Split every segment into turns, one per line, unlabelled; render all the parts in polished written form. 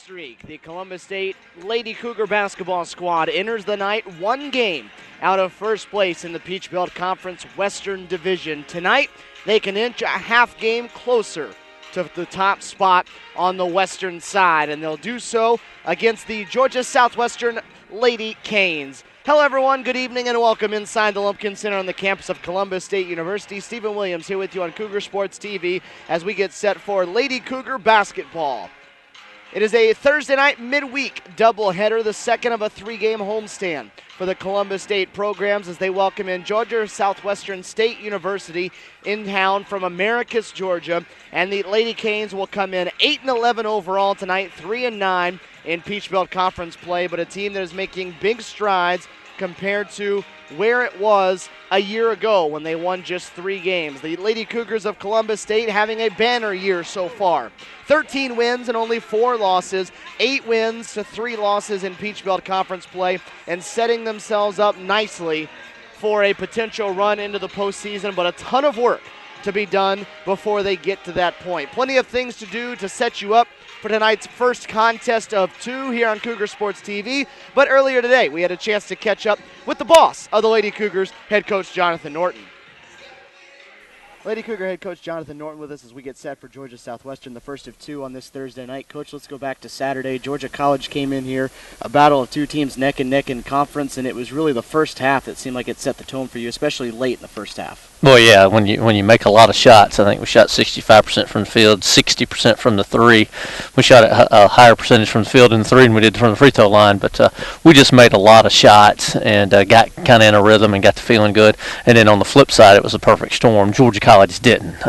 streak. The Columbus State Lady Cougar basketball squad enters the night one game out of first place in the Peach Belt Conference Western Division. Tonight, they can inch a half game closer to the top spot on the western side, and they'll do so against the Georgia Southwestern Lady Canes. Hello, everyone. Good evening and welcome inside the Lumpkin Center on the campus of Columbus State University. Stephen Williams here with you on Cougar Sports TV as we get set for Lady Cougar basketball. It is a Thursday night midweek doubleheader, the second of a three-game homestand for the Columbus State programs as they welcome in Georgia Southwestern State University in town from Americus, Georgia. And the Lady Canes will come in 8-11 overall tonight, 3-9 in Peach Belt Conference play, but a team that is making big strides compared to where it was a year ago when they won just 3 games. The Lady Cougars of Columbus State having a banner year so far. 13 wins and only 4 losses, 8 wins to 3 losses in Peach Belt Conference play, and setting themselves up nicely for a potential run into the postseason, but a ton of work to be done before they get to that point. Plenty of things to do to set you up for tonight's first contest of 2 here on Cougar Sports TV. But earlier today, we had a chance to catch up with the boss of the Lady Cougars, head coach Jonathan Norton. Lady Cougar head coach Jonathan Norton with us as we get set for Georgia Southwestern, the first of 2 on this Thursday night. Coach, let's go back to Saturday. Georgia College came in here, a battle of 2 teams neck and neck in conference, and it was really the first half that seemed like it set the tone for you, especially late in the first half.
Well, yeah, when you make a lot of shots, I think we shot 65% from the field, 60% from the 3. We shot a higher percentage from the field in the 3 than we did from the free throw line, but we just made a lot of shots and got kind of in a rhythm and got to feeling good. And then on the flip side, it was a perfect storm. Georgia College didn't.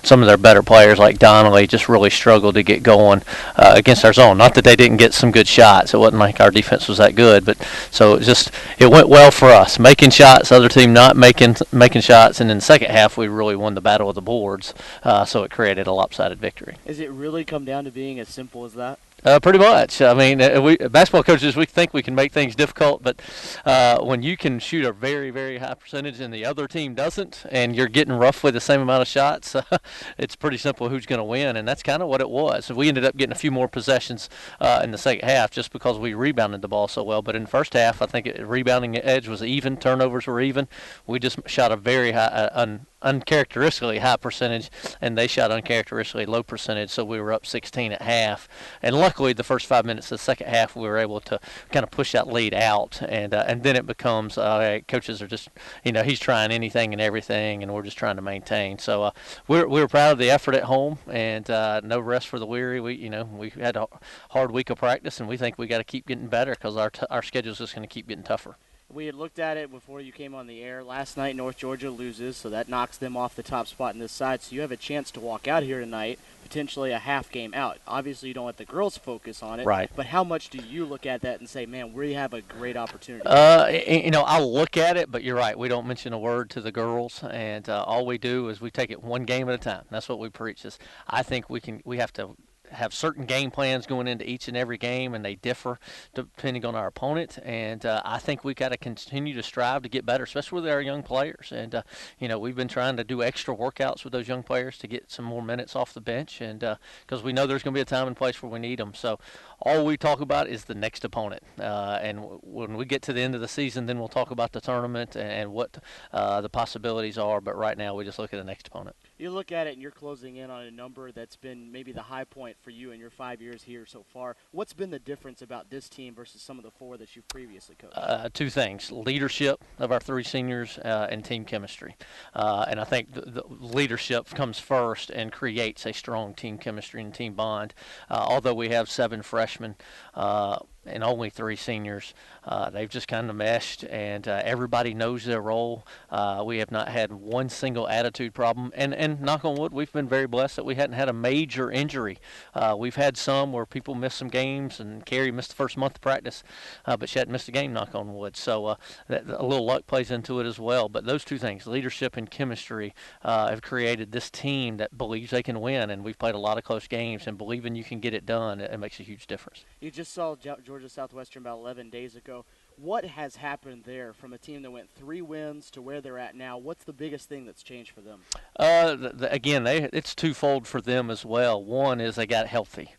Some of their better players like Donnelly just really struggled to get going against our zone. Not that they didn't get some good shots. It wasn't like our defense was that good, but so it went well for us. Making shots, other team not making shots, and in the second half, we really won the battle of the boards, so it created a lopsided victory.
Has it really come down to being as simple as that?
Pretty much. I mean, we basketball coaches, we think we can make things difficult, but when you can shoot a very, very high percentage and the other team doesn't, and you're getting roughly the same amount of shots, it's pretty simple who's going to win, and that's kind of what it was. We ended up getting a few more possessions in the second half just because we rebounded the ball so well, but in the first half, I think rebounding edge was even, turnovers were even. We just shot a very high, uncharacteristically high percentage, and they shot uncharacteristically low percentage, so we were up 16 at half. And luckily, the first 5 minutes of the second half, we were able to kind of push that lead out, and then it becomes coaches are just, he's trying anything and everything, and we're just trying to maintain. So we're proud of the effort at home, and no rest for the weary. We had a hard week of practice, and we think we got to keep getting better because our schedule is just going to keep getting tougher.
We had looked at it before you came on the air. Last night, North Georgia loses, so that knocks them off the top spot in this side. So you have a chance to walk out here tonight, potentially a half game out. Obviously, you don't let the girls focus on it.
Right.
But how much do you look at that and say, man, we have a great opportunity?
I'll look at it, but you're right. We don't mention a word to the girls, and all we do is we take it one game at a time. That's what we preach. I think we have to have certain game plans going into each and every game, and they differ depending on our opponent. And I think we got to continue to strive to get better, especially with our young players. And we've been trying to do extra workouts with those young players to get some more minutes off the bench, and because we know there's going to be a time and place where we need them. So all we talk about is the next opponent. And when we get to the end of the season, then we'll talk about the tournament and what the possibilities are. But right now, we just look at the next opponent.
You look at it, and you're closing in on a number that's been maybe the high point for you in your 5 years here so far. What's been the difference about this team versus some of the 4 that you've previously coached?
2 things: leadership of our 3 seniors and team chemistry. And I think the leadership comes first and creates a strong team chemistry and team bond. Although we have 7 freshmen and only 3 seniors, they've just kind of meshed, and everybody knows their role. We have not had one single attitude problem, and knock on wood, we've been very blessed that we hadn't had a major injury. We've had some where people missed some games, and Carrie missed the first month of practice, but she hadn't missed a game, knock on wood. So a little luck plays into it as well. But those 2 things, leadership and chemistry, have created this team that believes they can win, and we've played a lot of close games, and believing you can get it done, it makes a huge difference.
You just saw Georgia Southwestern about 11 days ago. What has happened there from a team that went 3 wins to where they're at now? What's the biggest thing that's changed for them?
Again, it's twofold for them as well. One is they got healthy.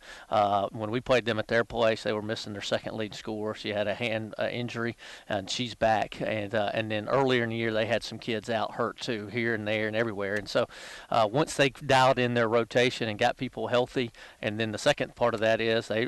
When we played them at their place, they were missing their second lead scorer. She had a hand injury, and she's back. And then earlier in the year, they had some kids out hurt too, here and there and everywhere. And so once they dialed in their rotation and got people healthy, and then the second part of that is I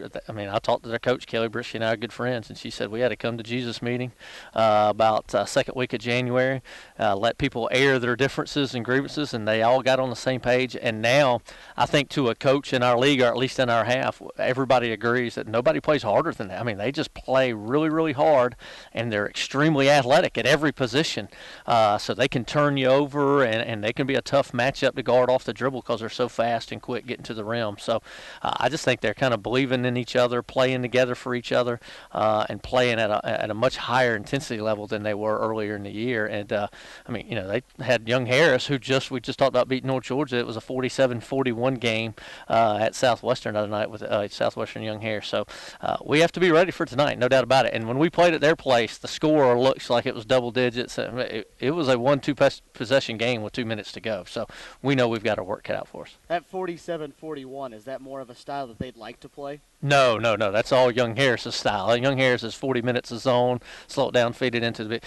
talked to their coach, Kelly Brisky, and I are good friends, and she said we had to come to Jesus meeting about second week of January, let people air their differences and grievances, and they all got on the same page. And now I think to a coach in our league, or at least in our half, everybody agrees that nobody plays harder than that. I mean, they just play really, really hard, and they're extremely athletic at every position. So they can turn you over, and they can be a tough matchup to guard off the dribble because they're so fast and quick getting to the rim. So I just think they're kind of believing in each other, playing together for each other, and playing at a much higher intensity level than they were earlier in the year. And they had Young Harris, who we just talked about beating North Georgia. It was a 47-41 game at Southwestern the other night with Southwestern Young Harris. So we have to be ready for tonight, no doubt about it. And when we played at their place, the score looks like it was double digits. It was a 1-2 possession game with 2 minutes to go. So we know we've got our work cut out for us.
That 47-41, is that more of a style that they'd like to play?
No. That's all Young Harris's style. Young Harris is 40 minutes of zone, slow it down, feed it into the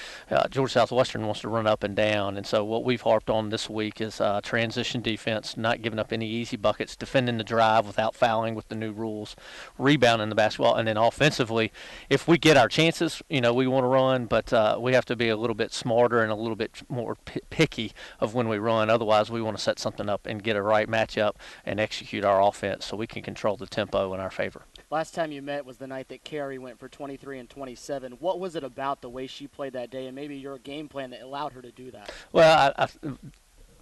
Georgia Southwestern wants to run up and down. And so what we've harped on this week is transition defense, not giving up any easy buckets, defending the drive without fouling with the new rules, rebounding the basketball, and then offensively, if we get our chances, we want to run, but we have to be a little bit smarter and a little bit more picky of when we run. Otherwise, we want to set something up and get a right matchup and execute our offense so we can control the tempo in our favor.
Last time you met was the night that Carrie went for 23 and 27. What was it about the way she played that day and maybe your game plan that allowed her to do that?
Well,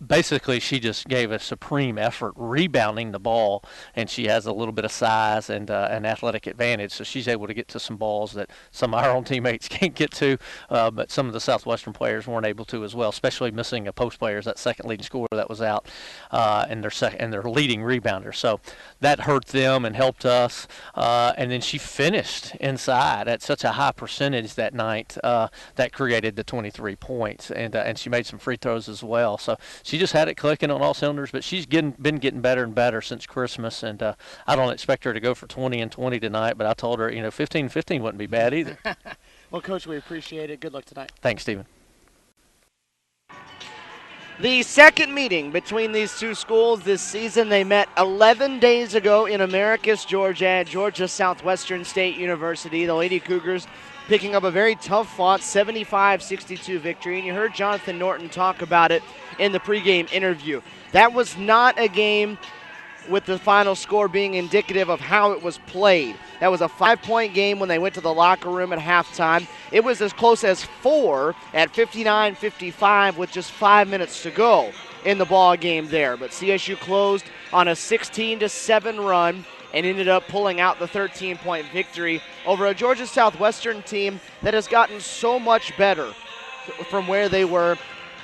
basically she just gave a supreme effort rebounding the ball, and she has a little bit of size and an athletic advantage, so she's able to get to some balls that some of our own teammates can't get to, but some of the Southwestern players weren't able to as well, especially missing a post player, that second leading scorer that was out, and their leading rebounder. So that hurt them and helped us, and then she finished inside at such a high percentage that night that created the 23 points, and she made some free throws as well. So she just had it clicking on all cylinders, but she's been getting better and better since Christmas, and I don't expect her to go for 20 and 20 tonight, but I told her, 15-15 wouldn't be bad either.
Well, Coach, we appreciate it. Good luck tonight.
Thanks, Stephen.
The second meeting between these two schools this season, they met 11 days ago in Americus, Georgia, at Georgia Southwestern State University. The Lady Cougars picking up a very tough-fought 75-62 victory, and you heard Jonathan Norton talk about it in the pregame interview. That was not a game with the final score being indicative of how it was played. That was a 5-point game when they went to the locker room at halftime. It was as close as 4 at 59-55 with just 5 minutes to go in the ball game there. But CSU closed on a 16-7 run and ended up pulling out the 13-point victory over a Georgia Southwestern team that has gotten so much better from where they were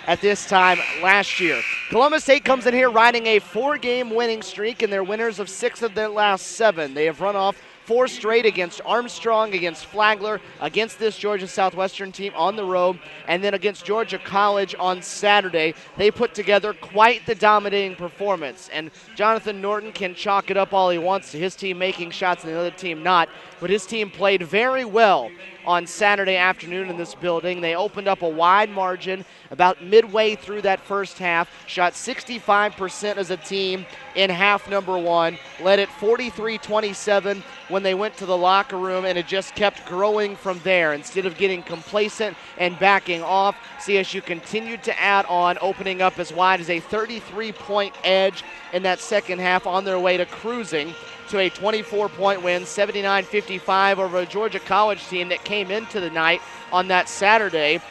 at this time last year. Columbus State comes in here riding a 4-game winning streak, and they're winners of 6 of their last 7. They have run off 4 straight against Armstrong, against Flagler, against this Georgia Southwestern team on the road, and then against Georgia College on Saturday. They put together quite the dominating performance, and Jonathan Norton can chalk it up all he wants to his team making shots and the other team not, but his team played very well on Saturday afternoon in this building. They opened up a wide margin about midway through that first half, shot 65% as a team in half number 1, led it 43-27 when they went to the locker room, and it just kept growing from there. Instead of getting complacent and backing off, CSU continued to add on, opening up as wide as a 33-point edge in that second half on their way to cruising to a 24-point win, 79-55 over a Georgia College team that came into the night on that Saturday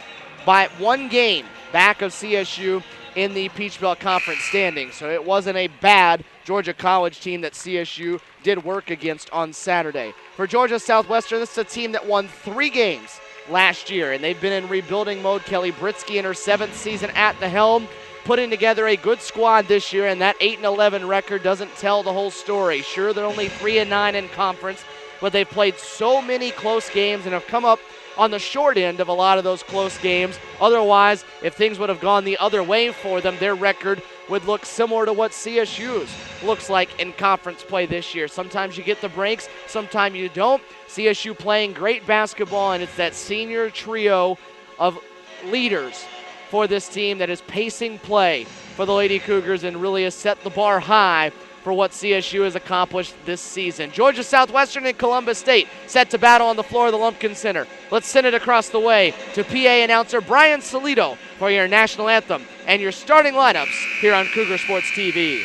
by 1 game back of CSU in the Peach Belt Conference standings. So it wasn't a bad Georgia College team that CSU did work against on Saturday. For Georgia Southwestern, this is a team that won 3 games last year, and they've been in rebuilding mode. Kelly Britsky in her 7th season at the helm, putting together a good squad this year, and that 8-11 record doesn't tell the whole story. Sure, they're only 3-9 in conference, but they've played so many close games and have come up on the short end of a lot of those close games. Otherwise, if things would have gone the other way for them, their record would look similar to what CSU's looks like in conference play this year. Sometimes you get the breaks, sometimes you don't. CSU playing great basketball, and it's that senior trio of leaders for this team that is pacing play for the Lady Cougars and really has set the bar high for what CSU has accomplished this season. Georgia Southwestern and Columbus State set to battle on the floor of the Lumpkin Center. Let's send it across the way to PA announcer Brian Solito for your national anthem and your starting lineups here on Cougar Sports TV.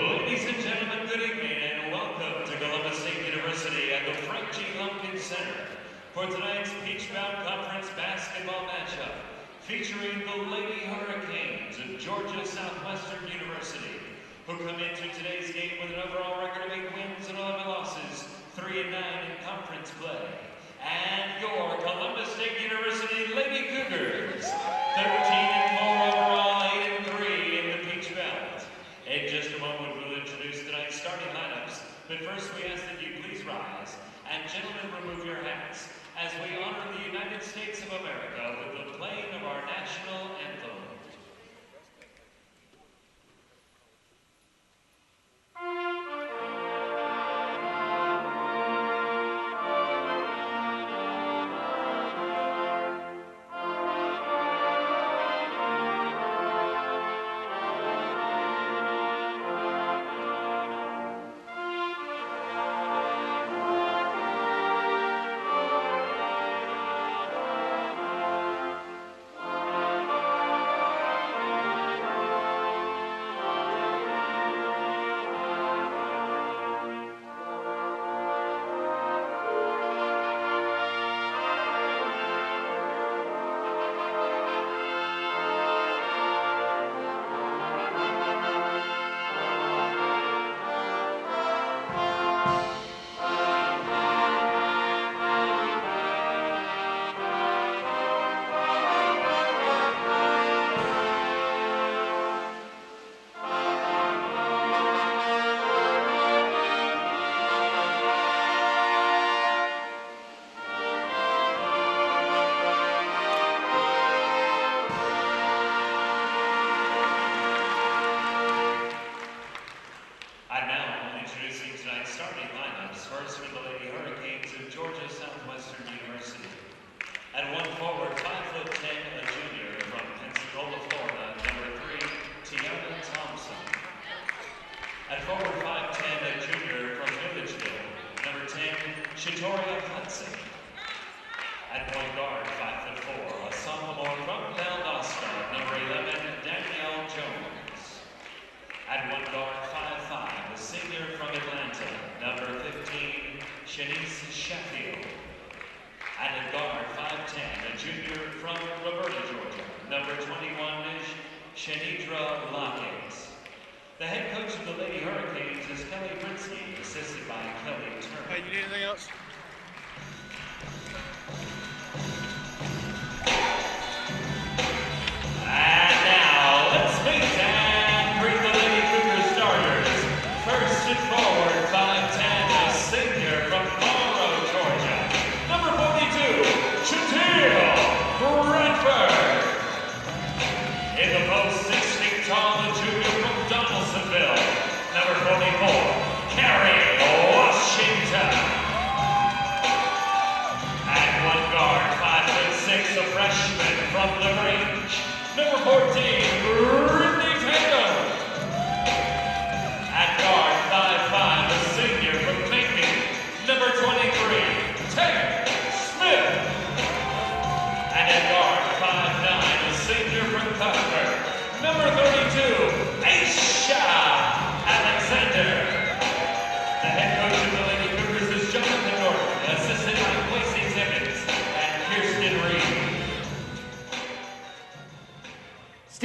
Ladies and gentlemen, good evening and welcome to Columbus State University at the Frank G. Lumpkin Center for tonight's Peach-Bound Conference basketball matchup featuring the Lady Hurricanes of Georgia Southwestern University, who come into today's game with an overall record of 8 wins and 11 losses, 3-9 in conference play. And your Columbus State University Lady Cougars, 13-4 overall, 8-3 in the Peach Belt. In just a moment, we'll introduce tonight's starting lineups. But first, we ask that you please rise and gentlemen remove your hats as we honor the United States of America with the playing of our national anthem.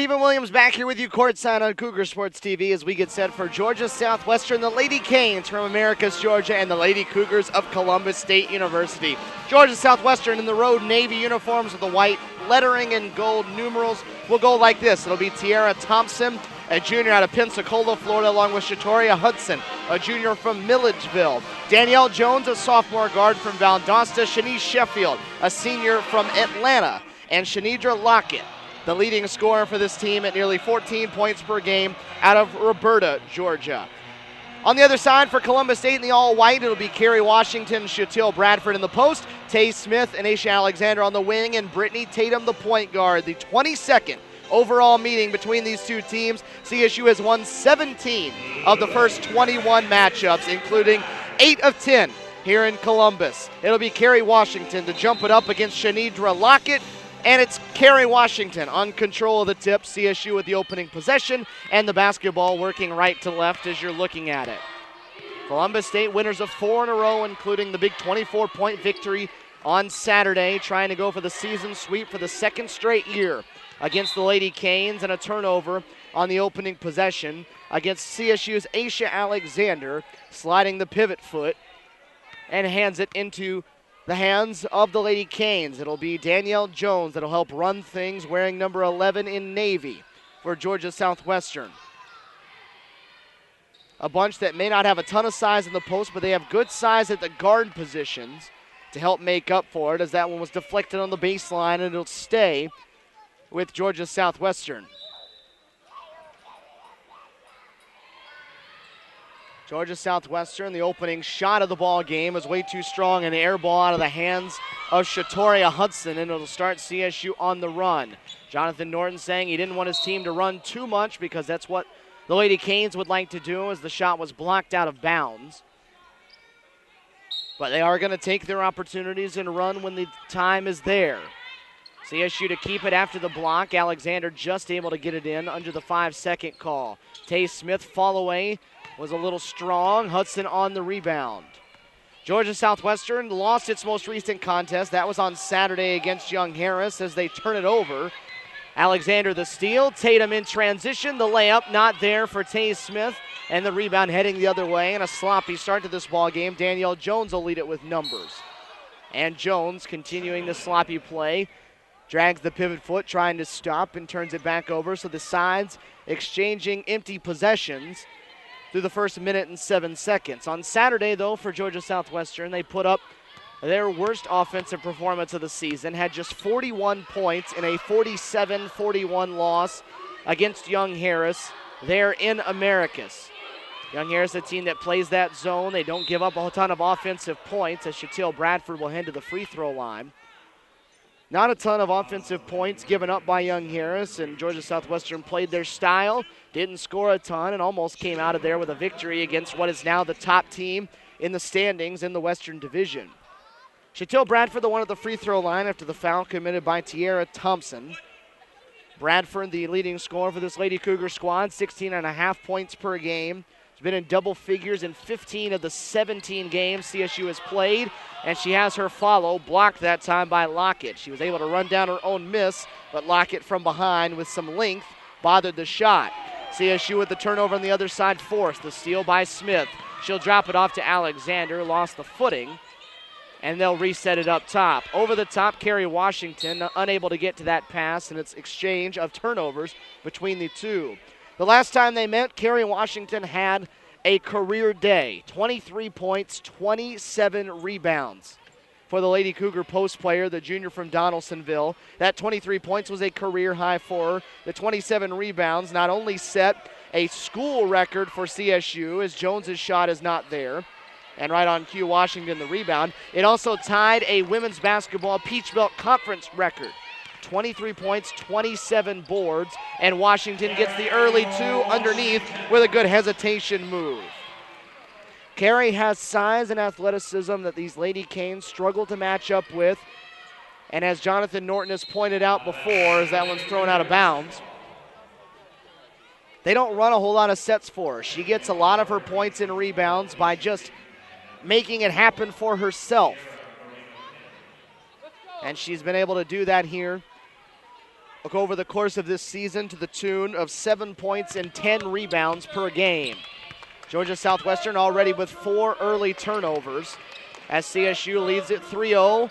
Stephen Williams back here with you courtside on Cougar Sports TV as we get set for Georgia Southwestern, the Lady Canes from Americus, Georgia, and the Lady Cougars of Columbus State University. Georgia Southwestern in the road navy uniforms with the white lettering and gold numerals will go like this. It'll be Tiara Thompson a junior out of Pensacola, Florida, along with Shatoria Hudson, a junior from Milledgeville. Danielle Jones, a sophomore guard from Valdosta. Shanice Sheffield, a senior from Atlanta. And Shanidra Lockett, the leading scorer for this team at nearly 14 points per game out of Roberta, Georgia. On the other side for Columbus State in the all-white, it'll be Kerry Washington, Shatil Bradford in the post, Tay Smith and Aisha Alexander on the wing, and Brittany Tatum the point guard. The 22nd overall meeting between these two teams. CSU has won 17 of the first 21 matchups, including 8 of 10 here in Columbus. It'll be Kerry Washington to jump it up against Shanidra Lockett. And it's Kerry Washington on control of the tip. CSU with the opening possession and the basketball working right to left as you're looking at it. Columbus State winners of 4 in a row, including the big 24-point victory on Saturday, trying to go for the season sweep for the second straight year against the Lady Canes, and a turnover on the opening possession against CSU's Aisha Alexander, sliding the pivot foot and hands it into the hands of the Lady Canes. It'll be Danielle Jones that'll help run things, wearing number 11 in navy for Georgia Southwestern. A bunch that may not have a ton of size in the post, but they have good size at the guard positions to help make up for it, as that one was deflected on the baseline, and it'll stay with Georgia Southwestern. Georgia Southwestern, the opening shot of the ball game was way too strong, and the air ball out of the hands of Shatoria Hudson, and it'll start CSU on the run. Jonathan Norton saying he didn't want his team to run too much because that's what the Lady Canes would like to do, as the shot was blocked out of bounds. But they are going to take their opportunities and run when the time is there. CSU to keep it after the block. Alexander just able to get it in under the 5-second call. Tay Smith fall away was a little strong. Hudson on the rebound. Georgia Southwestern lost its most recent contest. That was on Saturday against Young Harris as they turn it over. Alexander the steal. Tatum in transition. The layup not there for Tay Smith. And the rebound heading the other way. And a sloppy start to this ball game. Danielle Jones will lead it with numbers. And Jones continuing the sloppy play. Drags the pivot foot, trying to stop, and turns it back over. So the sides exchanging empty possessions through the first minute and 7 seconds. On Saturday, though, for Georgia Southwestern, they put up their worst offensive performance of the season, had just 41 points in a 47-41 loss against Young Harris there in Americus. Young Harris, a team that plays that zone. They don't give up a ton of offensive points, as Shatil Bradford will head to the free throw line. Not a ton of offensive points given up by Young Harris, and Georgia Southwestern played their style, didn't score a ton, and almost came out of there with a victory against what is now the top team in the standings in the Western Division. Shatil Bradford, the one at the free throw line after the foul committed by Tiara Thompson. Bradford, the leading scorer for this Lady Cougar squad, 16.5 points per game. She's been in double figures in 15 of the 17 games CSU has played, and she has her follow blocked that time by Lockett. She was able to run down her own miss, but Lockett from behind with some length bothered the shot. CSU with the turnover on the other side forced. The steal by Smith. She'll drop it off to Alexander, lost the footing, and they'll reset it up top. Over the top, Kerry Washington, unable to get to that pass, and it's exchange of turnovers between the two. The last time they met, Kerry Washington had a career day. 23 points, 27 rebounds for the Lady Cougar post player, the junior from Donaldsonville. That 23 points was a career high for her. The 27 rebounds not only set a school record for CSU, as Jones's shot is not there, and right on cue, Washington the rebound. It also tied a women's basketball Peach Belt Conference record. 23 points, 27 boards, and Washington gets the early two underneath with a good hesitation move. Kerry has size and athleticism that these Lady Canes struggle to match up with, and as Jonathan Norton has pointed out before, as that one's thrown out of bounds, they don't run a whole lot of sets for her. She gets a lot of her points and rebounds by just making it happen for herself. And she's been able to do that here over the course of this season to the tune of 7 points and 10 rebounds per game. Georgia Southwestern already with 4 early turnovers as CSU leads it 3-0.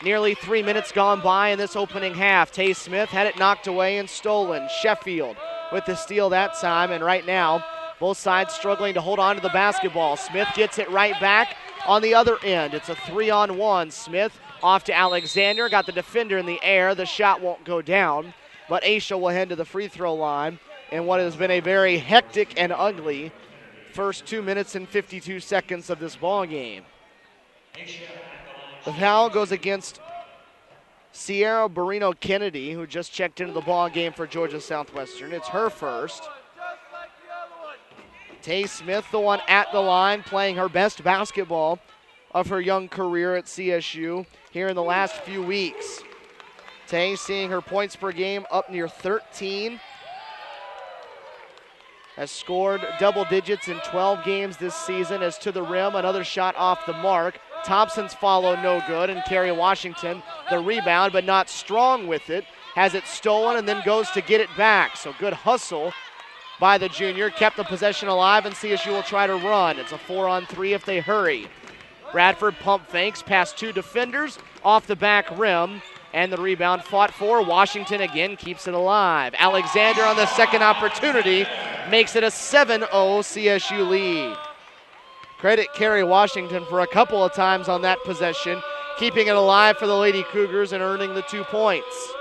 Nearly 3 minutes gone by in this opening half. Tay Smith had it knocked away and stolen. Sheffield with the steal that time, and right now, both sides struggling to hold on to the basketball. Smith gets it right back on the other end. It's a 3-on-1. Smith off to Alexander, got the defender in the air. The shot won't go down, but Aisha will head to the free throw line in what has been a very hectic and ugly first 2 minutes and 52 seconds of this ball game. The foul goes against Sierra Barrino Kennedy, who just checked into the ball game for Georgia Southwestern. It's her first. Tay Smith, the one at the line, playing her best basketball of her young career at CSU here in the last few weeks. Tay seeing her points per game up near 13. Has scored double digits in 12 games this season. As to the rim, another shot off the mark. Thompson's follow no good, and Kerry Washington the rebound, but not strong with it. Has it stolen and then goes to get it back. So good hustle by the junior. Kept the possession alive, and CSU will try to run. It's a 4-on-3 if they hurry. Bradford pump fakes past two defenders off the back rim, and the rebound fought for. Washington again keeps it alive. Alexander on the second opportunity makes it a 7-0 CSU lead. Credit Kerry Washington for a couple of times on that possession, keeping it alive for the Lady Cougars and earning the 2 points.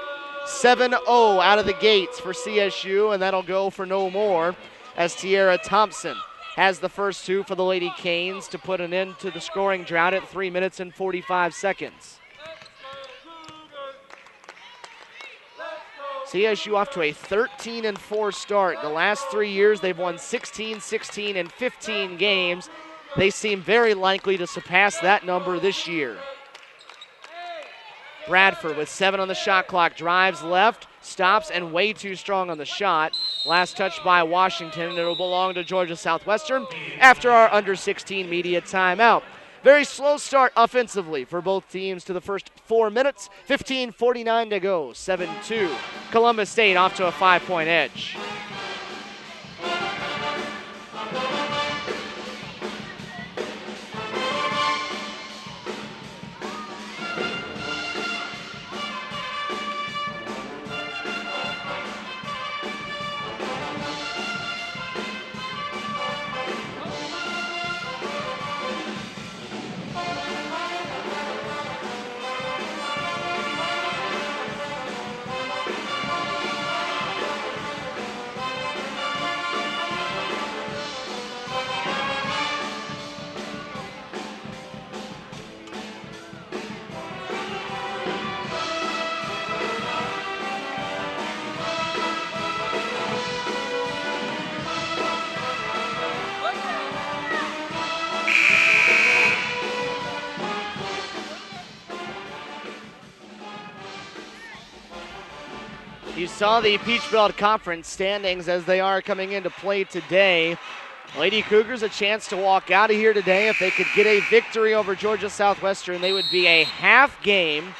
7-0 out of the gates for CSU, and that'll go for no more as Tiara Thompson has the first two for the Lady Canes to put an end to the scoring drought at 3 minutes and 45 seconds. CSU off to a 13-4 start. The last 3 years they've won 16, 16, and 15 games. They seem very likely to surpass that number this year. Bradford with 7 on the shot clock, drives left, stops, and way too strong on the shot. Last touch by Washington, and it'll belong to Georgia Southwestern after our under-16 media timeout. Very slow start offensively for both teams to the first 4 minutes. 15:49 to go, 7-2. Columbus State off to a 5-point edge. You saw the Peach Belt Conference standings as they are coming into play today. Lady Cougars a chance to walk out of here today. If they could get a victory over Georgia Southwestern, they would be a half game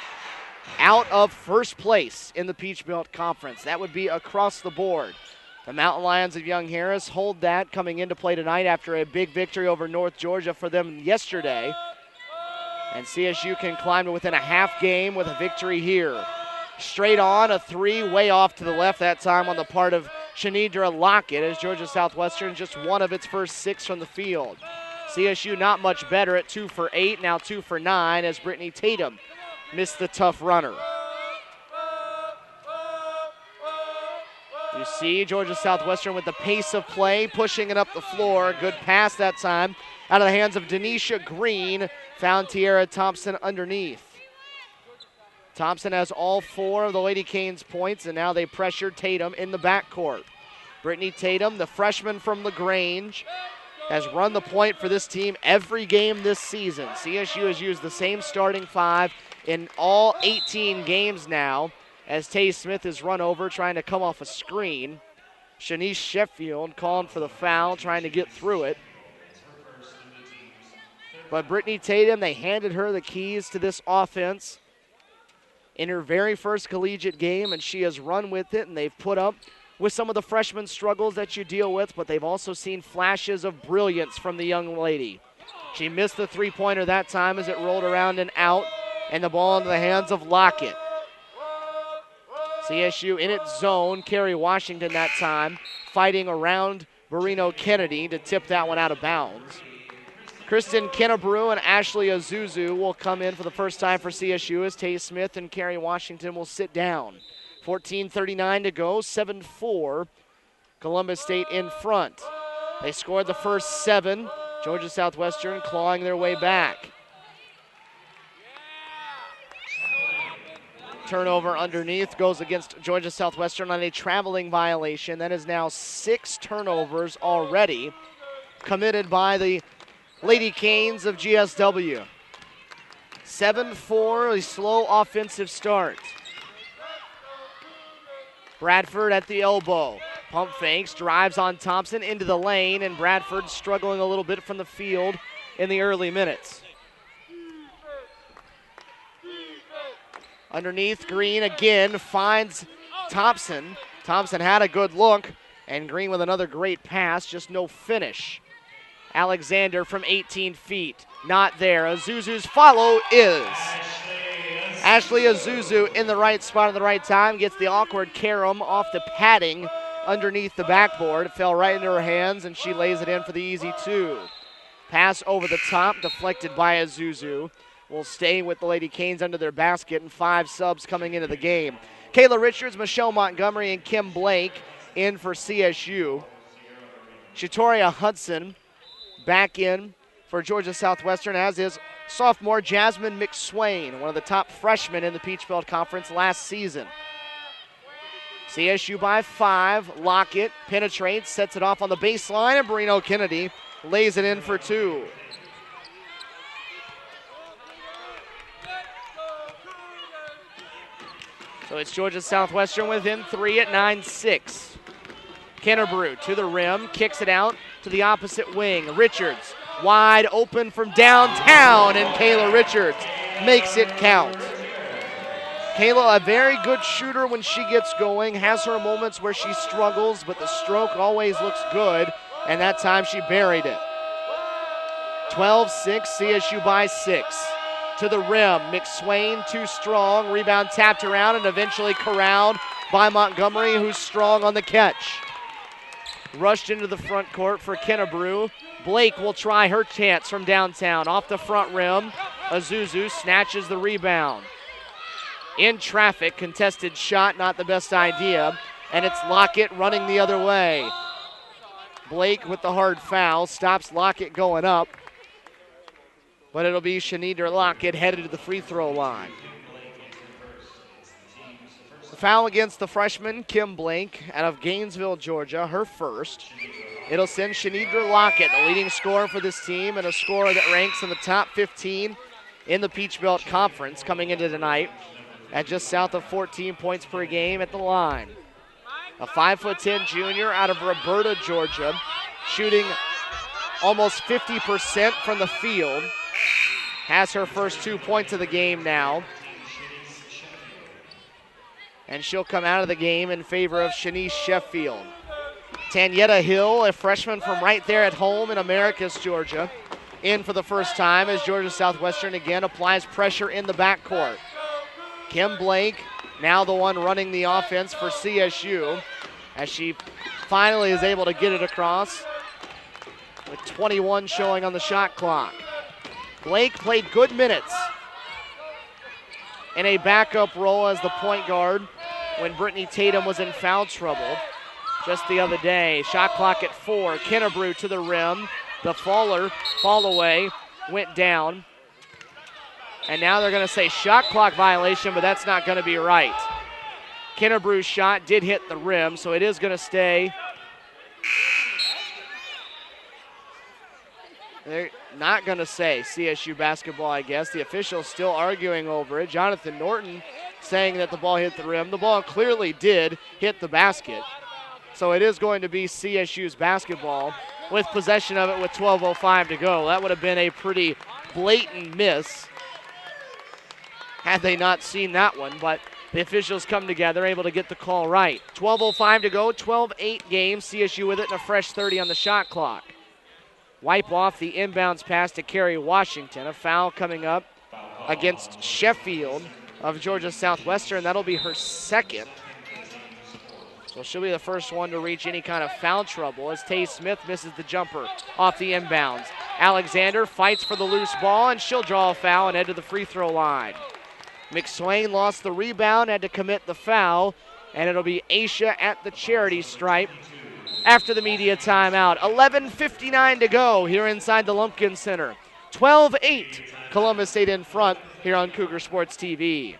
out of first place in the Peach Belt Conference. That would be across the board. The Mountain Lions of Young Harris hold that coming into play tonight after a big victory over North Georgia for them yesterday. And CSU can climb to within a half game with a victory here. Straight on, a three way off to the left that time on the part of Shanidra Lockett as Georgia Southwestern just one of its first 6 from the field. CSU not much better at 2 for 8, now 2 for 9 as Brittany Tatum missed the tough runner. You see Georgia Southwestern with the pace of play, pushing it up the floor. Good pass that time out of the hands of Denisha Green, found Tiara Thompson underneath. Thompson has all 4 of the Lady Canes points, and now they pressure Tatum in the backcourt. Brittany Tatum, the freshman from LaGrange, has run the point for this team every game this season. CSU has used the same starting 5 in all 18 games now as Tay Smith is run over trying to come off a screen. Shanice Sheffield calling for the foul, trying to get through it. But Brittany Tatum, they handed her the keys to this offense in her very first collegiate game, and she has run with it, and they've put up with some of the freshman struggles that you deal with, but they've also seen flashes of brilliance from the young lady. She missed the three-pointer that time as it rolled around and out, and the ball into the hands of Lockett. CSU in its zone. Kerry Washington that time fighting around Barino Kennedy to tip that one out of bounds. Kristen Kennebrew and Ashley Azuzu will come in for the first time for CSU as Tay Smith and Kerry Washington will sit down. 14:39 to go, 7-4. Columbus State in front. They scored the first 7. Georgia Southwestern clawing their way back. Turnover underneath goes against Georgia Southwestern on a traveling violation. That is now 6 turnovers already committed by the Lady Canes of GSW. 7-4, a slow offensive start. Bradford at the elbow. Pump fakes, drives on Thompson into the lane, and Bradford struggling a little bit from the field in the early minutes. Underneath, Green again finds Thompson. Thompson had a good look, and Green with another great pass, just no finish. Alexander from 18 feet, not there. Azuzu's follow is. Ashley Azuzu in the right spot at the right time, gets the awkward carom off the padding underneath the backboard. It fell right into her hands, and she lays it in for the easy 2. Pass over the top, deflected by Azuzu. Will stay with the Lady Canes under their basket, and 5 subs coming into the game. Kayla Richards, Michelle Montgomery, and Kim Blake in for CSU. Shatoria Hudson back in for Georgia Southwestern, as is sophomore Jasmine McSwain, one of the top freshmen in the Peach Belt Conference last season. CSU by 5. Lockett penetrates, sets it off on the baseline, and Barino Kennedy lays it in for 2. So it's Georgia Southwestern within 3 at 9-6. Kennebrew to the rim, kicks it out to the opposite wing. Richards wide open from downtown, and Kayla Richards makes it count. Kayla, a very good shooter when she gets going, has her moments where she struggles, but the stroke always looks good, and that time she buried it. 12-6, CSU by 6. To the rim, McSwain too strong, rebound tapped around and eventually corralled by Montgomery, who's strong on the catch. Rushed into the front court for Kennebrew. Blake will try her chance from downtown. Off the front rim, Azuzu snatches the rebound. In traffic, contested shot, not the best idea, and it's Lockett running the other way. Blake with the hard foul, stops Lockett going up, but it'll be Shanidra Lockett headed to the free throw line. The foul against the freshman, Kim Blake, out of Gainesville, Georgia, her first. It'll send Shanidra Lockett, the leading scorer for this team, and a scorer that ranks in the top 15 in the Peach Belt Conference coming into tonight at just south of 14 points per game at the line. A 5'10" junior out of Roberta, Georgia, shooting almost 50% from the field. Has her first 2 points of the game now. And she'll come out of the game in favor of Shanice Sheffield. Tanyetta Hill, a freshman from right there at home in Americus, Georgia, in for the first time as Georgia Southwestern again applies pressure in the backcourt. Kim Blake, now the one running the offense for CSU, as she finally is able to get it across with 21 showing on the shot clock. Blake played good minutes in a backup role as the point guard when Brittany Tatum was in foul trouble just the other day. Shot clock at 4. Kennebrew to the rim. The fall away went down. And now they're going to say shot clock violation, but that's not going to be right. Kennebrew's shot did hit the rim, so it is going to stay. They're not going to say CSU basketball, I guess. The official's still arguing over it. Jonathan Norton saying that the ball hit the rim. The ball clearly did hit the basket. So it is going to be CSU's basketball with possession of it with 12:05 to go. That would have been a pretty blatant miss had they not seen that one, but the officials come together, able to get the call right. 12:05 to go, 12-8 game. CSU with it and a fresh 30 on the shot clock. Wipe off the inbounds pass to Kerry Washington. A foul coming up against Sheffield of Georgia Southwestern. That'll be her second. So she'll be the first one to reach any kind of foul trouble as Tay Smith misses the jumper off the inbounds. Alexander fights for the loose ball, and she'll draw a foul and head to the free throw line. McSwain lost the rebound, had to commit the foul, and it'll be Aisha at the charity stripe after the media timeout. 11:59 to go here inside the Lumpkin Center. 12-8, Columbus State in front here on Cougar Sports TV.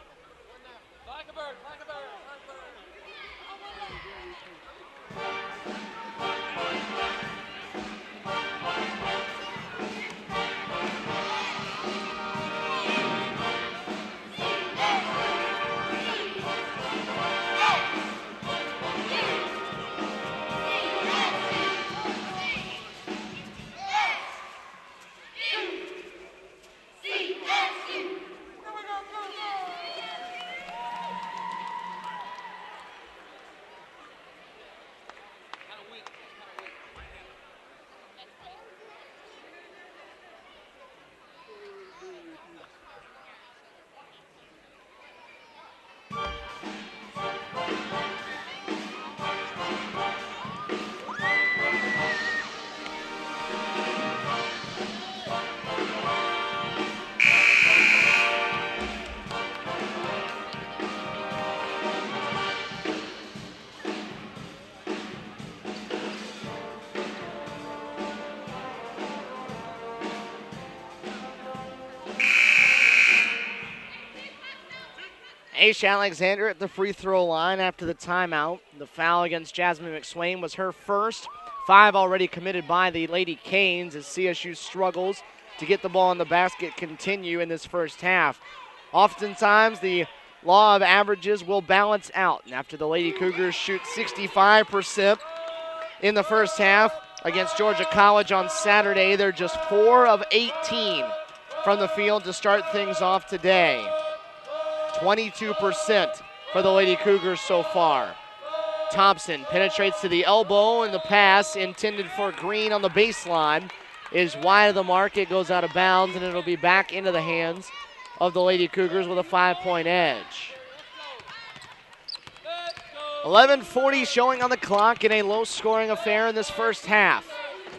Aisha Alexander at the free throw line after the timeout. The foul against Jasmine McSwain was her first. 5 already committed by the Lady Canes as CSU struggles to get the ball in the basket continue in this first half. Oftentimes the law of averages will balance out. And after the Lady Cougars shoot 65% in the first half against Georgia College on Saturday, they're just 4 of 18 from the field to start things off today. 22% for the Lady Cougars so far. Thompson penetrates to the elbow, and the pass intended for Green on the baseline is wide of the mark. It goes out of bounds, and it'll be back into the hands of the Lady Cougars with a 5-point edge. 11:40 showing on the clock in a low-scoring affair in this first half.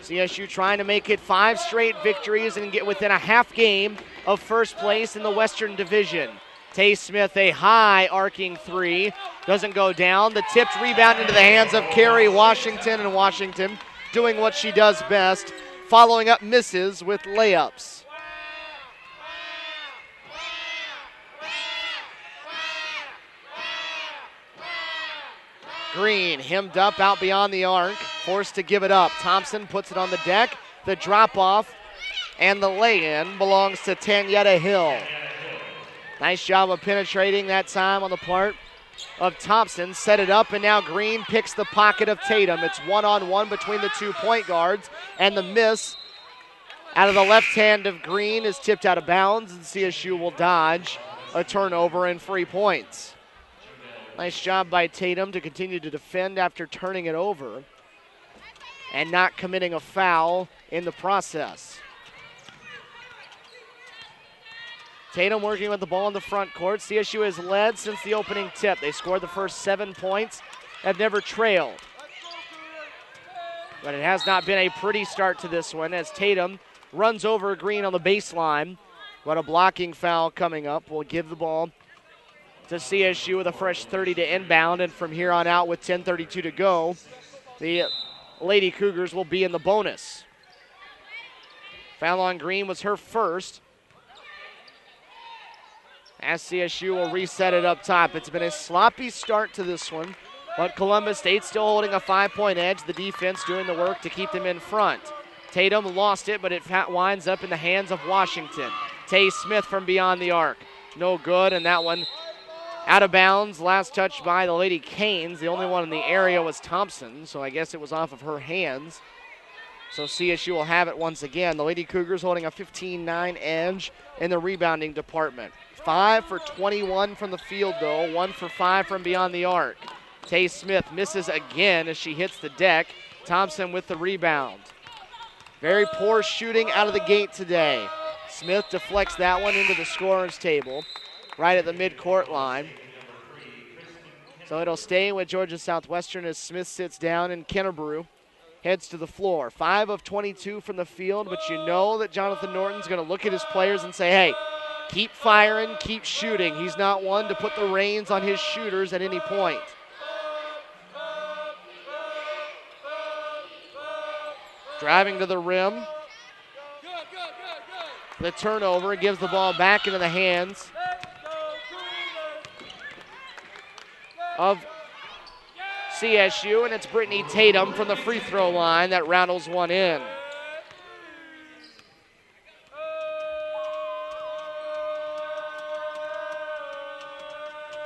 CSU trying to make it 5 straight victories and get within a half game of first place in the Western Division. Tay Smith, a high arcing 3, doesn't go down. The tipped rebound into the hands of Carrie Washington, and Washington doing what she does best, following up misses with layups. Green hemmed up out beyond the arc, forced to give it up. Thompson puts it on the deck. The drop off and the lay-in belongs to Tanyetta Hill. Nice job of penetrating that time on the part of Thompson. Set it up, and now Green picks the pocket of Tatum. It's one-on-one between the 2 point guards, and the miss out of the left hand of Green is tipped out of bounds, and CSU will dodge a turnover and 3 points. Nice job by Tatum to continue to defend after turning it over and not committing a foul in the process. Tatum working with the ball in the front court. CSU has led since the opening tip. They scored the first 7 points, have never trailed. But it has not been a pretty start to this one as Tatum runs over Green on the baseline. But a blocking foul coming up will give the ball to CSU with a fresh 30 to inbound. And from here on out with 10:32 to go, the Lady Cougars will be in the bonus. Foul on Green was her first, as CSU will reset it up top. It's been a sloppy start to this one, but Columbus State still holding a 5-point edge. The defense doing the work to keep them in front. Tatum lost it, but it winds up in the hands of Washington. Tay Smith from beyond the arc. No good, and that one out of bounds. Last touch by the Lady Canes. The only one in the area was Thompson, so I guess it was off of her hands. So CSU will have it once again. The Lady Cougars holding a 15-9 edge in the rebounding department. 5 for 21 from the field, though. 1 for 5 from beyond the arc. Tay Smith misses again as she hits the deck. Thompson with the rebound. Very poor shooting out of the gate today. Smith deflects that one into the scorer's table, right at the midcourt line. So it'll stay with Georgia Southwestern as Smith sits down and Kennebrew heads to the floor. 5 of 22 from the field, but you know that Jonathan Norton's going to look at his players and say, hey, keep firing, keep shooting. He's not one to put the reins on his shooters at any point. Driving to the rim. The turnover gives the ball back into the hands of CSU, and it's Brittany Tatum from the free throw line that rattles one in.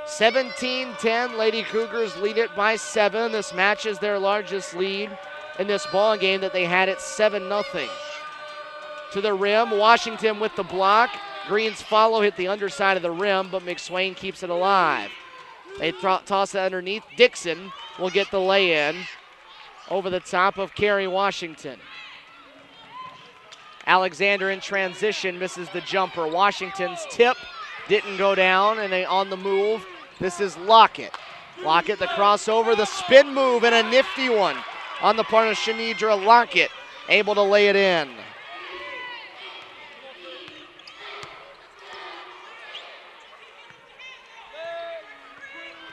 (17-10), Lady Cougars lead it by 7. This matches their largest lead in this ball game that they had at 7-0. To the rim, Washington with the block. Green's follow hit the underside of the rim, but McSwain keeps it alive. They toss it underneath. Dixon will get the lay-in over the top of Carrie Washington. Alexander in transition misses the jumper. Washington's tip didn't go down, and they on the move. This is Lockett. Lockett, the crossover, the spin move, and a nifty one on the part of Shanidra Lockett, able to lay it in.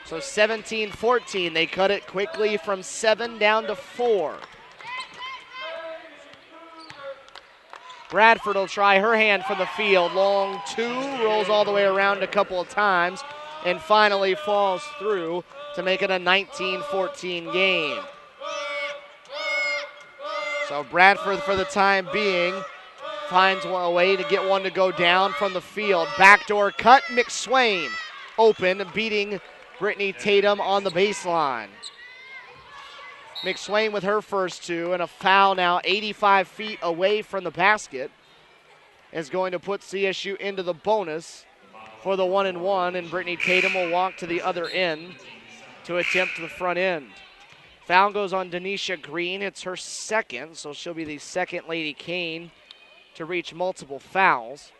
So 17-14, they cut it quickly from 7 down to 4. Bradford will try her hand from the field. Long 2, rolls all the way around a couple of times, and finally falls through to make it a 19-14 game. So Bradford, for the time being, finds a way to get one to go down from the field. Backdoor cut, McSwain open, beating Brittany Tatum on the baseline. McSwain with her first 2, and a foul now 85 feet away from the basket is going to put CSU into the bonus for the 1-and-1, and Brittany Tatum will walk to the other end to attempt the front end. Foul goes on Denisha Green. It's her second, so she'll be the second Lady Cane to reach multiple fouls.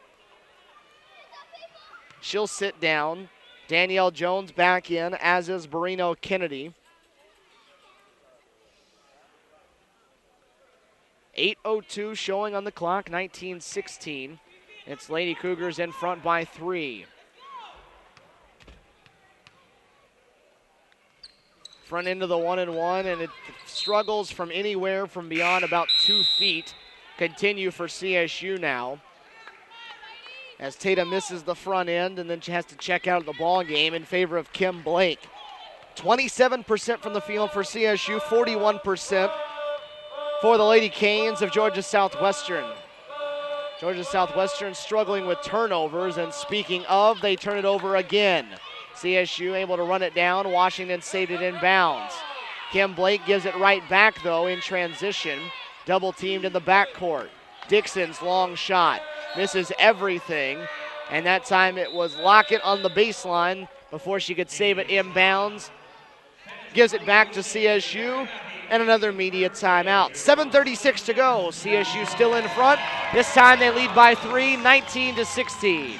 She'll sit down. Danielle Jones back in, as is Barino Kennedy. 8:02 showing on the clock, 19-16. It's Lady Cougars in front by 3. Front end of the 1-and-1, and it struggles from anywhere from beyond about 2 feet. Continue for CSU now, as Tatum misses the front end, and then she has to check out of the ball game in favor of Kim Blake. 27% from the field for CSU, 41% for the Lady Canes of Georgia Southwestern. Georgia Southwestern struggling with turnovers, and speaking of, they turn it over again. CSU able to run it down. Washington saved it in bounds. Kim Blake gives it right back, though, in transition. Double teamed in the backcourt. Dixon's long shot misses everything, and that time it was Lockett on the baseline before she could save it inbounds. Gives it back to CSU, and another media timeout. 7:36 to go. CSU still in front. This time they lead by 3, 19-16.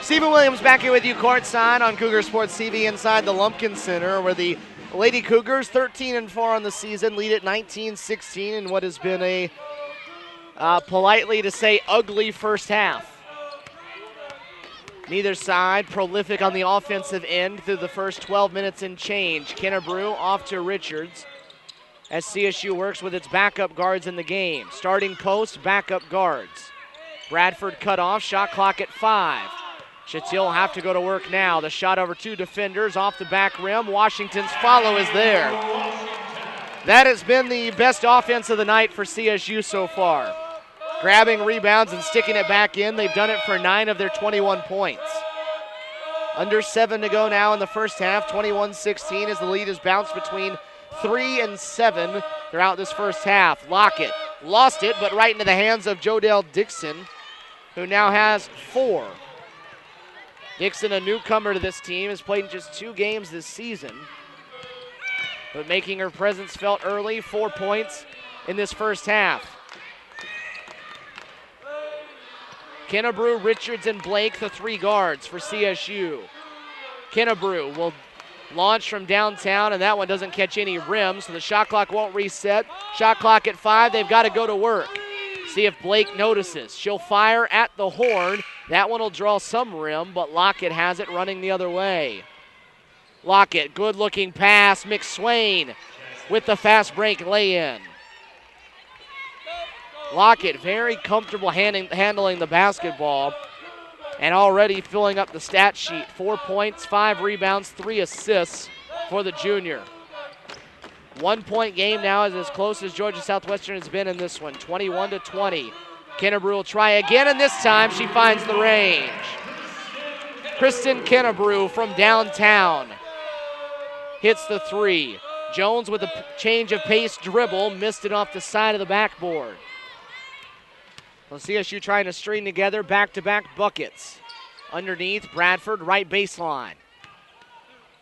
Stephen Williams back here with you courtside on Cougar Sports TV inside the Lumpkin Center, where the Lady Cougars 13-4 on the season, lead at 19-16 in what has been a, politely to say, ugly first half. Neither side prolific on the offensive end through the first 12 minutes and change. Kennebrew off to Richards as CSU works with its backup guards in the game. Starting post, backup guards. Bradford cut off, shot clock at 5. Chatil will have to go to work now. The shot over 2 defenders off the back rim. Washington's follow is there. That has been the best offense of the night for CSU so far. Grabbing rebounds and sticking it back in. They've done it for 9 of their 21 points. Under 7 to go now in the first half. 21-16 as the lead has bounced between 3 and 7 throughout this first half. Lockett lost it, but right into the hands of Jodell Dixon, who now has 4. Dixon, a newcomer to this team, has played in just 2 games this season, but making her presence felt early. 4 points in this first half. Kennebrew, Richards, and Blake, the 3 guards for CSU. Kennebrew will launch from downtown, and that one doesn't catch any rim, so the shot clock won't reset. Shot clock at 5. They've got to go to work. See if Blake notices. She'll fire at the horn. That one will draw some rim, but Lockett has it running the other way. Lockett, good-looking pass. McSwain with the fast break lay-in. Lockett very comfortable handling the basketball and already filling up the stat sheet. 4 points, 5 rebounds, 3 assists for the junior. 1-point game now is as close as Georgia Southwestern has been in this one, 21-20. Kennebrew will try again, and this time she finds the range. Kristen Kennebrew from downtown hits the 3. Jones with a change of pace dribble, missed it off the side of the backboard. Well, CSU trying to string together back-to-back buckets. Underneath, Bradford, right baseline.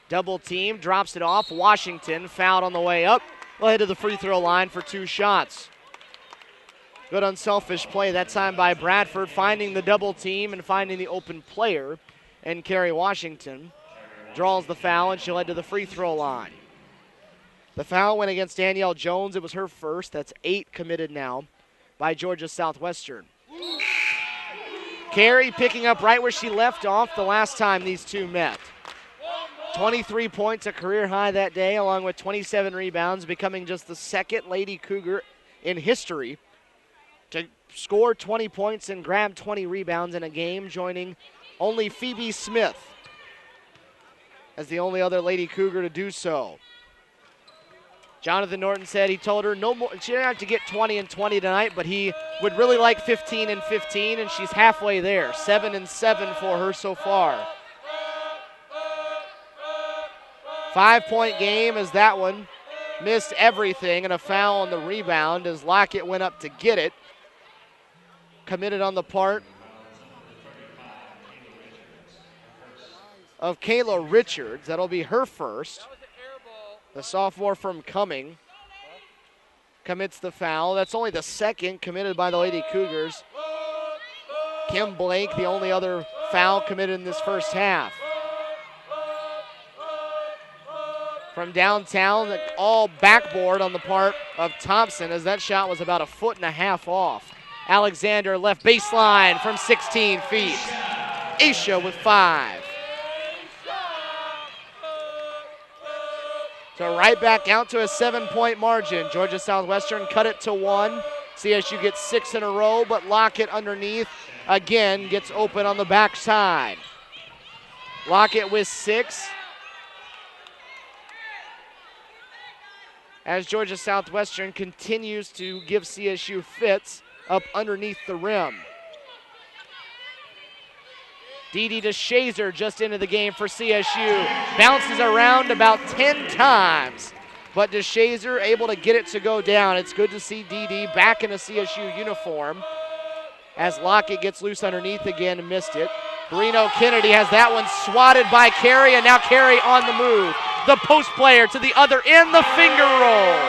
Double team, drops it off. Washington fouled on the way up. Will head to the free throw line for 2 shots. Good unselfish play that time by Bradford, finding the double team and finding the open player. And Carrie Washington draws the foul, and she'll head to the free throw line. The foul went against Danielle Jones. It was her first. That's 8 committed now by Georgia Southwestern. Carey picking up right where she left off the last time these two met. 23 points, a career high that day, along with 27 rebounds, becoming just the second Lady Cougar in history to score 20 points and grab 20 rebounds in a game, joining only Phoebe Smith as the only other Lady Cougar to do so. Jonathan Norton said he told her no more. She didn't have to get 20 and 20 tonight, but he would really like 15 and 15, and she's halfway there. 7 and 7 for her so far. 5-point game as that one missed everything, and a foul on the rebound as Lockett went up to get it. Committed on the part of Kayla Richards. That'll be her first. The sophomore from Cumming commits the foul. That's only the second committed by the Lady Cougars. Kim Blake, the only other foul committed in this first half. From downtown, all backboard on the part of Thompson, as that shot was about 1.5 feet off. Alexander left baseline from 16 feet. Aisha with 5. So right back out to a 7-point margin. Georgia Southwestern cut it to 1. CSU gets 6 in a row, but Lockett underneath again gets open on the backside. Lockett with 6. As Georgia Southwestern continues to give CSU fits up underneath the rim. Dee DeShazer just into the game for CSU. Bounces around about 10 times, but DeShazer able to get it to go down. It's good to see Dee back in a CSU uniform as Lockett gets loose underneath again and missed it. Brino Kennedy has that one swatted by Carey, and now Carey on the move. The post player to the other end, the finger roll.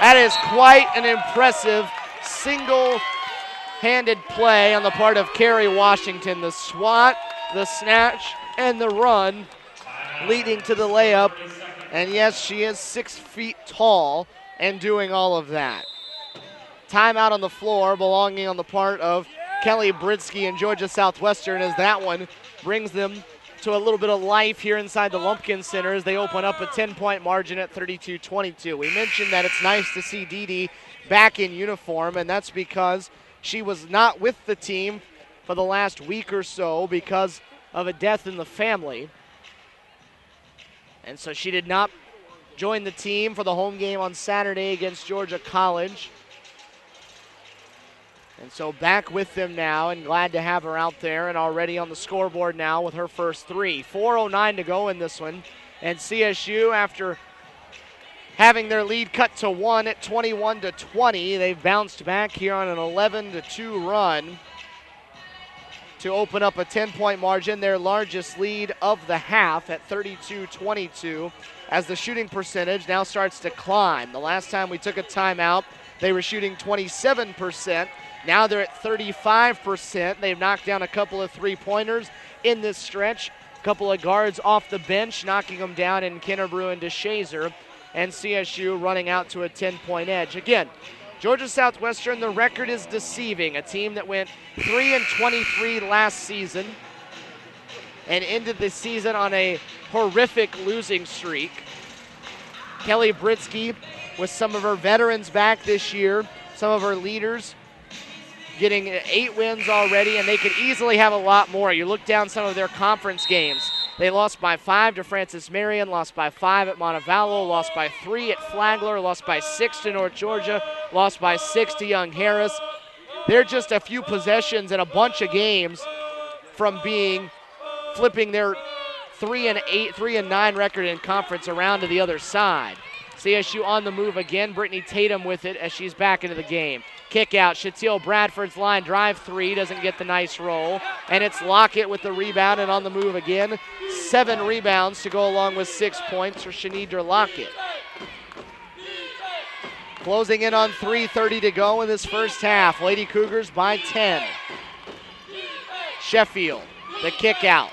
That is quite an impressive single-handed play on the part of Carey Washington. The swat, the snatch, and the run leading to the layup And yes, she is 6 feet tall and doing all of that. Timeout on the floor belonging on the part of Kelly Britsky and Georgia Southwestern, as that one brings them to a little bit of life here inside the Lumpkin Center as they open up a 10-point margin at 32-22. We mentioned that it's nice to see Dee Dee back in uniform, and that's because she was not with the team for the last week or so because of a death in the family. And so she did not join the team for the home game on Saturday against Georgia College. And so back with them now, and glad to have her out there and already on the scoreboard now with her first three. 4:09 to go in this one. And CSU, after having their lead cut to 1 at 21-20, they've bounced back here on an 11-2 run to open up a 10-point margin, their largest lead of the half at 32-22, as the shooting percentage now starts to climb. The last time we took a timeout, they were shooting 27%. Now they're at 35%. They've knocked down a couple of three-pointers in this stretch. A couple of guards off the bench, knocking them down in Kinnebrew and DeShazer. And CSU running out to a 10-point edge. Again, Georgia Southwestern, the record is deceiving. A team that went 3-23 last season and ended the season on a horrific losing streak. Kelly Britsky with some of her veterans back this year, some of her leaders getting 8 wins already, and they could easily have a lot more. You look down some of their conference games. They lost by 5 to Francis Marion, lost by 5 at Montevallo, lost by 3 at Flagler, lost by 6 to North Georgia, lost by 6 to Young Harris. They're just a few possessions in a bunch of games from flipping their 3-9 record in conference around to the other side. CSU on the move again. Brittany Tatum with it as she's back into the game. Kick out. Shatil Bradford's line drive three. Doesn't get the nice roll. And it's Lockett with the rebound and on the move again. 7 rebounds to go along with 6 points for Shanidra Lockett. Closing in on 3:30 to go in this first half. Lady Cougars by 10. Sheffield, the kick out.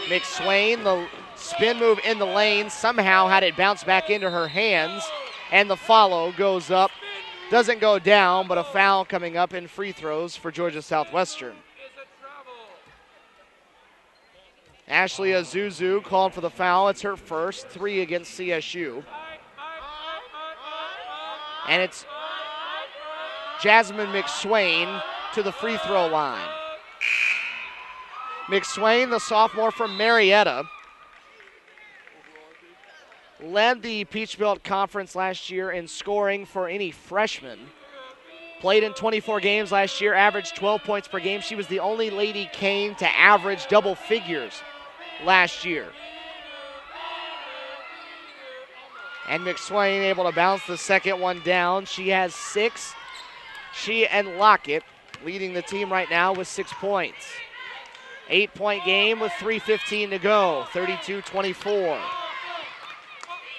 McSwain, the spin move in the lane, somehow had it bounce back into her hands, and the follow goes up. Doesn't go down, but a foul coming up in free throws for Georgia Southwestern. Ashley Azuzu called for the foul. It's her first, 3 against CSU. And it's Jasmine McSwain to the free throw line. McSwain, the sophomore from Marietta, led the Peach Belt Conference last year in scoring for any freshman. Played in 24 games last year, averaged 12 points per game. She was the only Lady Cane to average double figures last year. And McSwain able to bounce the second one down. She has 6. She and Lockett leading the team right now with 6 points. 8-point game with 3:15 to go, 32-24.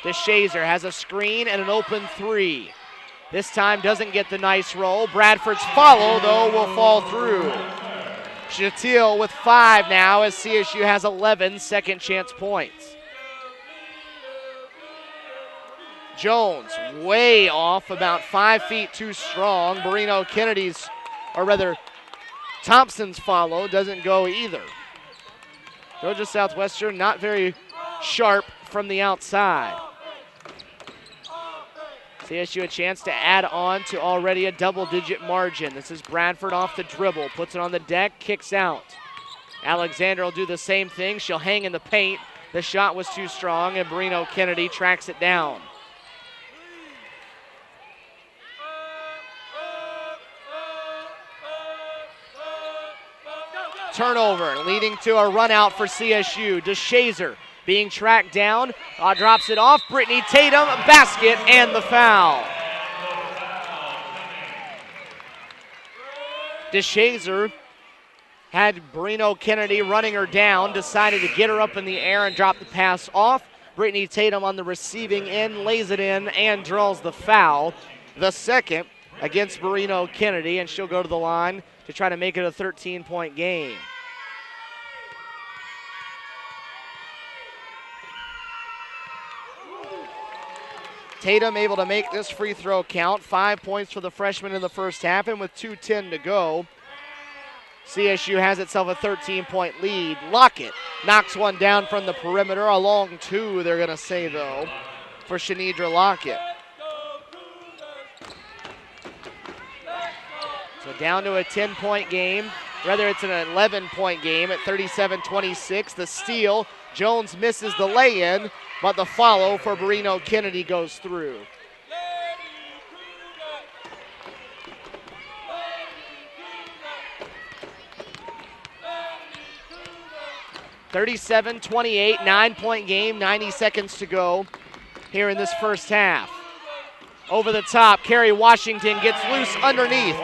DeShazer has a screen and an open 3. This time doesn't get the nice roll. Bradford's follow, though, will fall through. Shatil with 5 now as CSU has 11 second chance points. Jones way off, about 5 feet too strong. Barino Kennedy's, or rather Thompson's follow doesn't go either. Georgia Southwestern not very sharp from the outside. CSU a chance to add on to already a double-digit margin. This is Bradford off the dribble, puts it on the deck, kicks out. Alexander will do the same thing. She'll hang in the paint. The shot was too strong, and Barino Kennedy tracks it down. Turnover, leading to a run out for CSU. DeShazer being tracked down, drops it off. Brittany Tatum, basket, and the foul. DeShazer had Barino Kennedy running her down, decided to get her up in the air and drop the pass off. Brittany Tatum on the receiving end, lays it in and draws the foul. The second against Barino Kennedy, and she'll go to the line to try to make it a 13-point game. Tatum able to make this free throw count. 5 points for the freshman in the first half, and with 2:10 to go, CSU has itself a 13-point lead. Lockett knocks one down from the perimeter. A long two, they're going to say, though, for Shanidra Lockett. So down to a 10-point game. Rather, it's an 11-point game at 37-26. The steal. Jones misses the lay-in, but the follow for Barino Kennedy goes through. (37-28), 9-point game, 90 seconds to go here in this first half. Over the top, Carrie Washington gets loose underneath,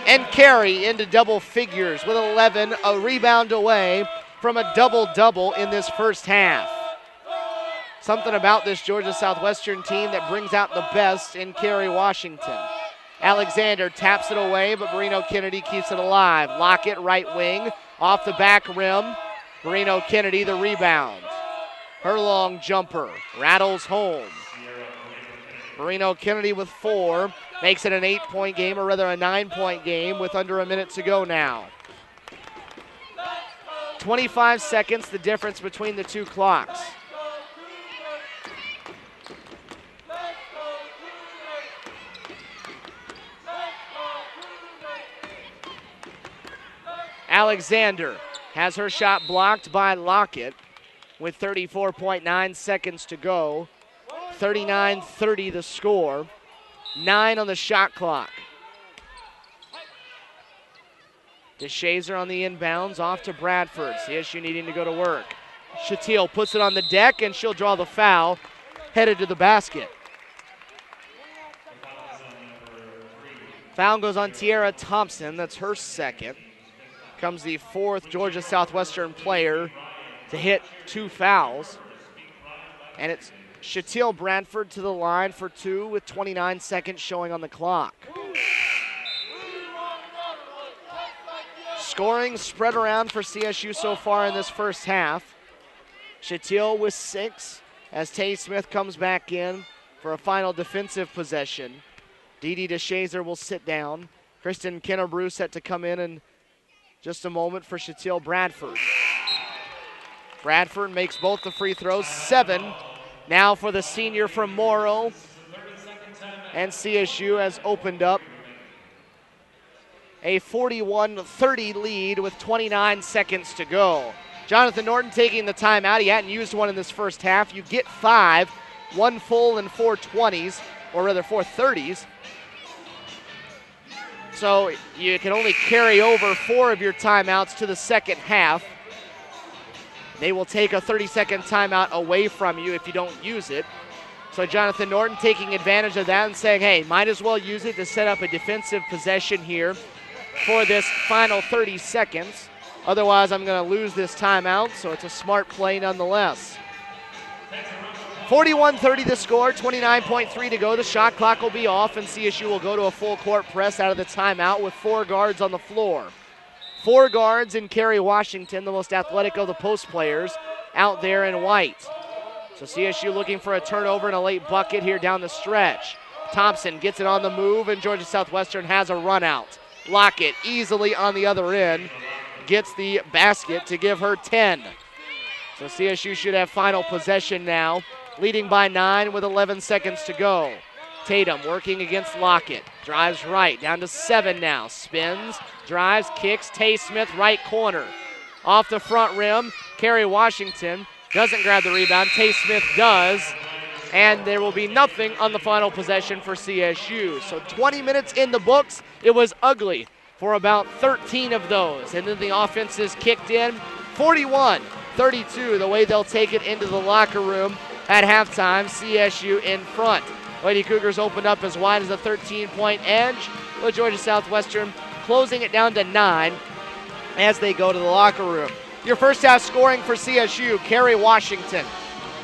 and Carrie into double figures with 11, a rebound away from a double-double in this first half. Something about this Georgia Southwestern team that brings out the best in Carrie Washington. Alexander taps it away, but Barino Kennedy keeps it alive. Lockett, right wing, off the back rim. Barino Kennedy, the rebound. Her long jumper rattles home. Barino Kennedy with 4, makes it an 8-point game, or rather a 9-point game with under a minute to go now. 25 seconds, the difference between the two clocks. Alexander has her shot blocked by Lockett with 34.9 seconds to go. 39-30 the score. 9 on the shot clock. DeShazer on the inbounds, off to Bradford. CSU needing to go to work. Shatil puts it on the deck, and she'll draw the foul, headed to the basket. Foul goes on Tiara Thompson. That's her second. Comes the 4th Georgia Southwestern player to hit 2 fouls. And it's Shatil Bradford to the line for 2 with 29 seconds showing on the clock. Scoring spread around for CSU so far in this first half. Shatil with 6 as Tay Smith comes back in for a final defensive possession. Dee DeShazer will sit down. Kristen Kennebrew set to come in just a moment for Shatil Bradford. Bradford makes both the free throws. 7 now for the senior from Morrow. And CSU has opened up a 41-30 lead with 29 seconds to go. Jonathan Norton taking the timeout. He hadn't used one in this first half. You get 5, 1 full and 4 20s, or rather 4 30s. So you can only carry over 4 of your timeouts to the second half. They will take a 30-second timeout away from you if you don't use it. So Jonathan Norton taking advantage of that and saying, hey, might as well use it to set up a defensive possession here for this final 30 seconds. Otherwise, I'm going to lose this timeout, so it's a smart play nonetheless. 41-30 the score, 29.3 to go. The shot clock will be off, and CSU will go to a full court press out of the timeout with 4 guards on the floor. 4 guards in Carrie Washington, the most athletic of the post players, out there in white. So CSU looking for a turnover and a late bucket here down the stretch. Thompson gets it on the move, and Georgia Southwestern has a run out. Lockett easily on the other end, gets the basket to give her 10. So CSU should have final possession now, leading by 9 with 11 seconds to go. Tatum working against Lockett. Drives right, down to 7 now. Spins, drives, kicks. Tay Smith, right corner. Off the front rim, Carrie Washington doesn't grab the rebound. Tay Smith does, and there will be nothing on the final possession for CSU. So 20 minutes in the books. It was ugly for about 13 of those, and then the offenses kicked in. 41-32, the way they'll take it into the locker room at halftime. CSU in front. Lady Cougars opened up as wide as a 13-point edge, with Georgia Southwestern closing it down to 9 as they go to the locker room. Your first half scoring for CSU, Carrie Washington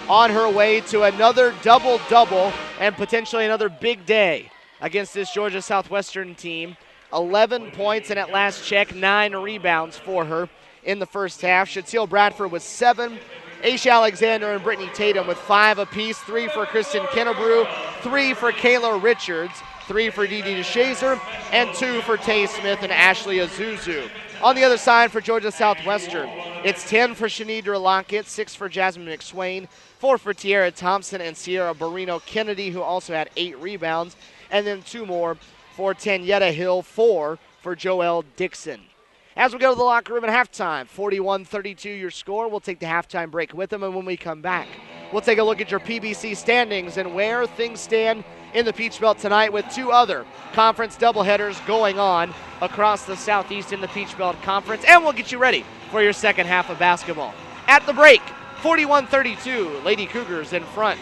on her way to another double-double and potentially another big day against this Georgia Southwestern team. 11 points, and at last check, 9 rebounds for her in the first half. Shatil Bradford with 7. Aisha Alexander and Brittany Tatum with 5 apiece. 3 for Kristen Kennebrew, 3 for Kayla Richards, 3 for Dee Dee DeShazer, and 2 for Tay Smith and Ashley Azuzu. On the other side for Georgia Southwestern, it's 10 for Shanidra Lockett, 6 for Jasmine McSwain, 4 for Tiara Thompson and Sierra Barrino Kennedy, who also had 8 rebounds, and then 2 more for Tanyetta Hill, 4 for Joelle Dixon. As we go to the locker room at halftime, 41-32 your score. We'll take the halftime break with them, and when we come back, we'll take a look at your PBC standings and where things stand in the Peach Belt tonight with 2 other conference doubleheaders going on across the Southeast in the Peach Belt Conference, and we'll get you ready for your second half of basketball. At the break, 41-32, Lady Cougars in front.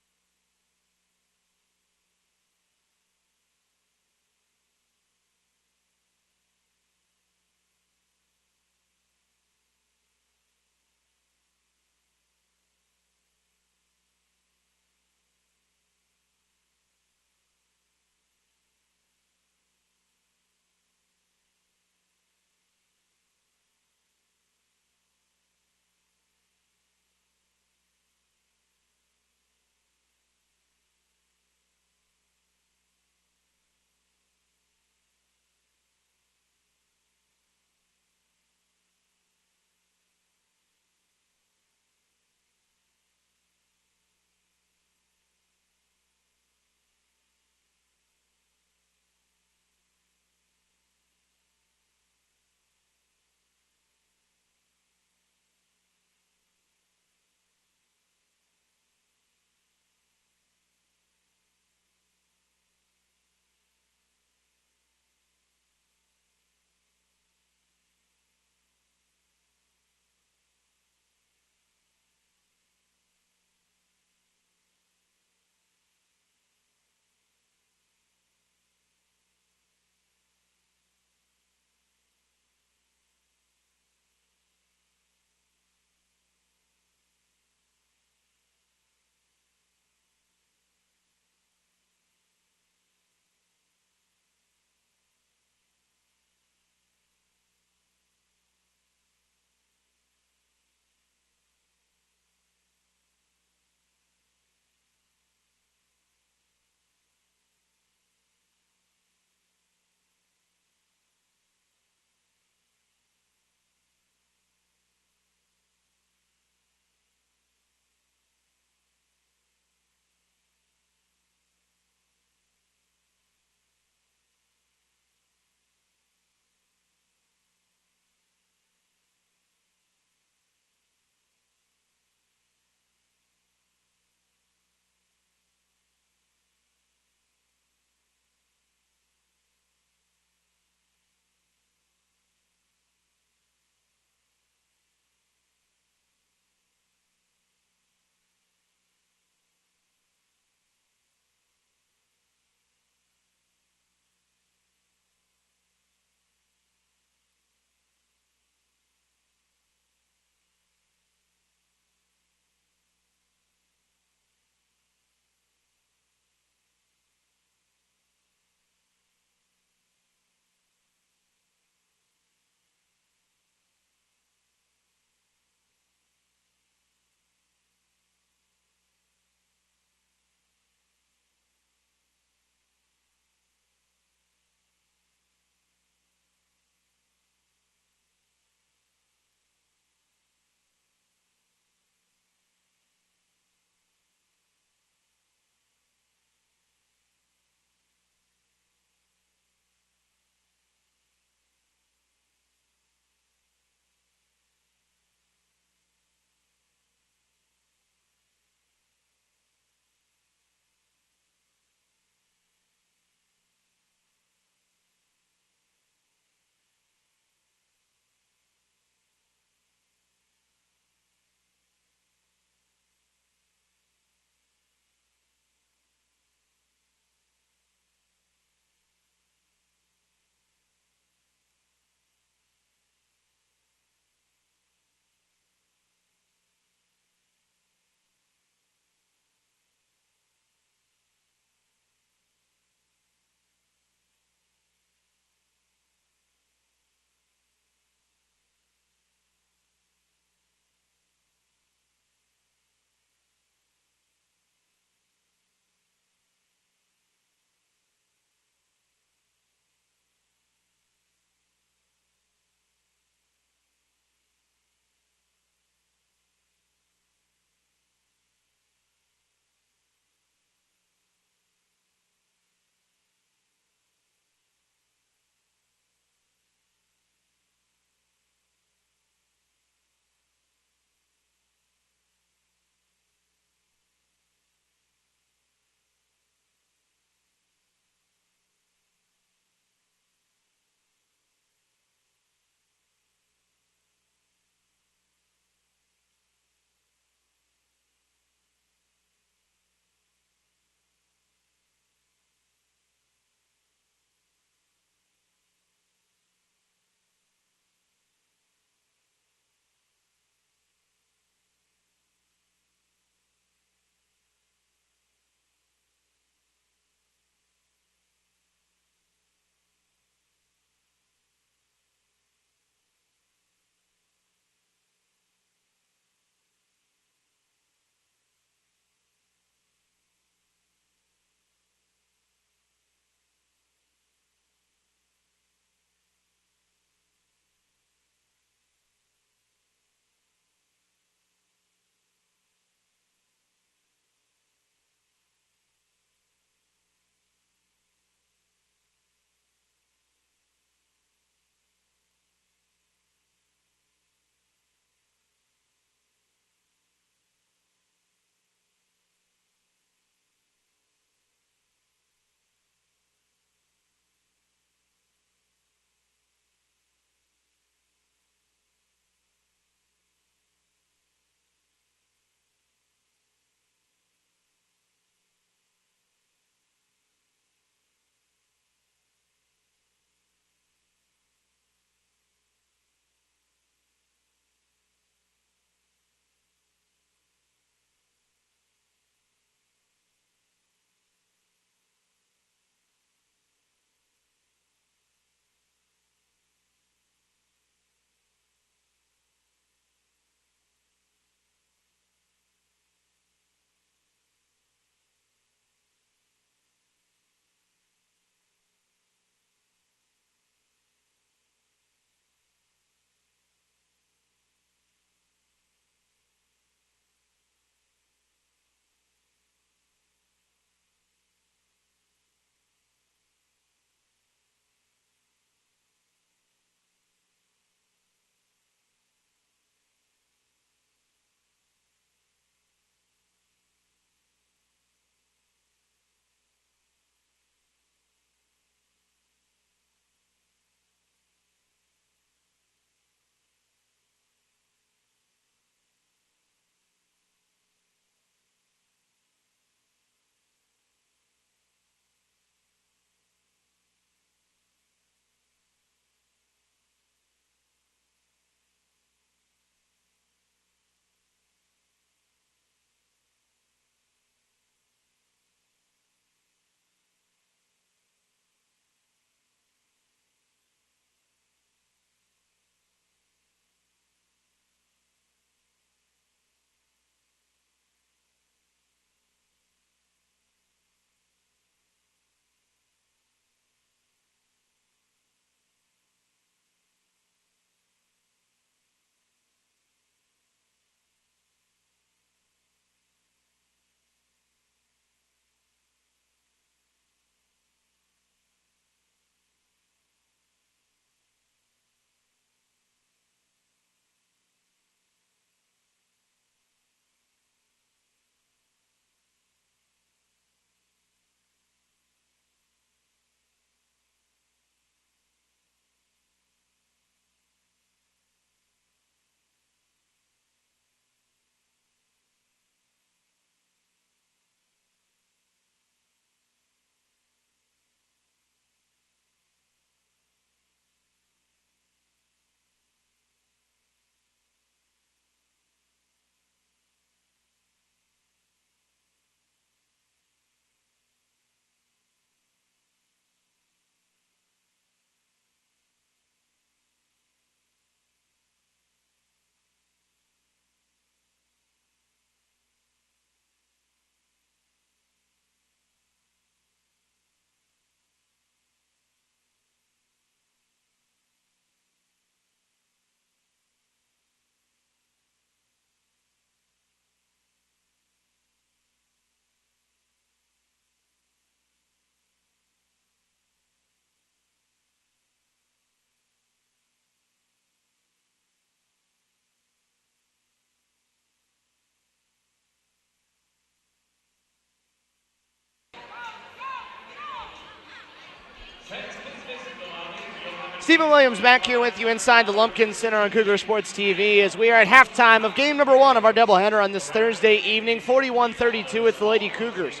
Stephen Williams back here with you inside the Lumpkin Center on Cougar Sports TV as we are at halftime of game number 1 of our doubleheader on this Thursday evening. 41-32 with the Lady Cougars.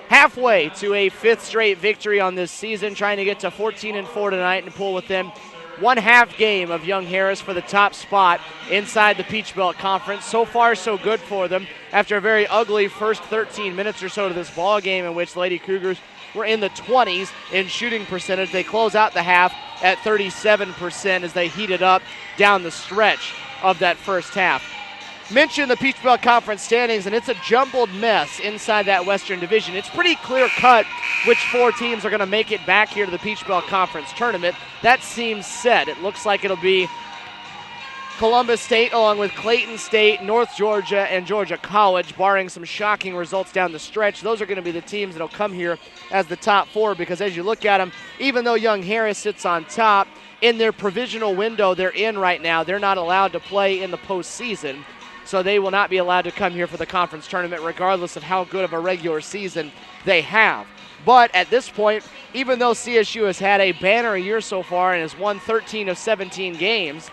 Halfway to a 5th straight victory on this season, trying to get to 14-4 tonight and pull within 1/2 game of Young Harris for the top spot inside the Peach Belt Conference. So far, so good for them after a very ugly first 13 minutes or so to this ball game in which the Lady Cougars were in the 20s in shooting percentage. They close out the half at 37% as they heated up down the stretch of that first half. Mention the Peach Belt Conference standings, and it's a jumbled mess inside that Western Division. It's pretty clear cut which 4 teams are going to make it back here to the Peach Belt Conference tournament. That seems set. It looks like it'll be Columbus State along with Clayton State, North Georgia, and Georgia College, barring some shocking results down the stretch. Those are going to be the teams that will come here as the top 4 because as you look at them, even though Young Harris sits on top, in their provisional window they're in right now, they're not allowed to play in the postseason. So they will not be allowed to come here for the conference tournament regardless of how good of a regular season they have. But at this point, even though CSU has had a banner year so far and has won 13 of 17 games,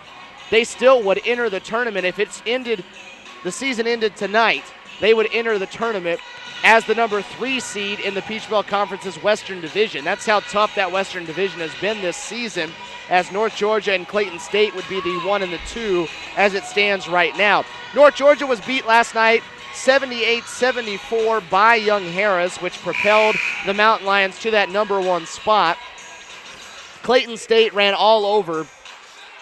they still would enter the tournament. If the season ended tonight, they would enter the tournament as the number 3 seed in the Peach Belt Conference's Western Division. That's how tough that Western Division has been this season, as North Georgia and Clayton State would be the 1 and the 2 as it stands right now. North Georgia was beat last night 78-74 by Young Harris, which propelled the Mountain Lions to that number 1 spot. Clayton State ran all over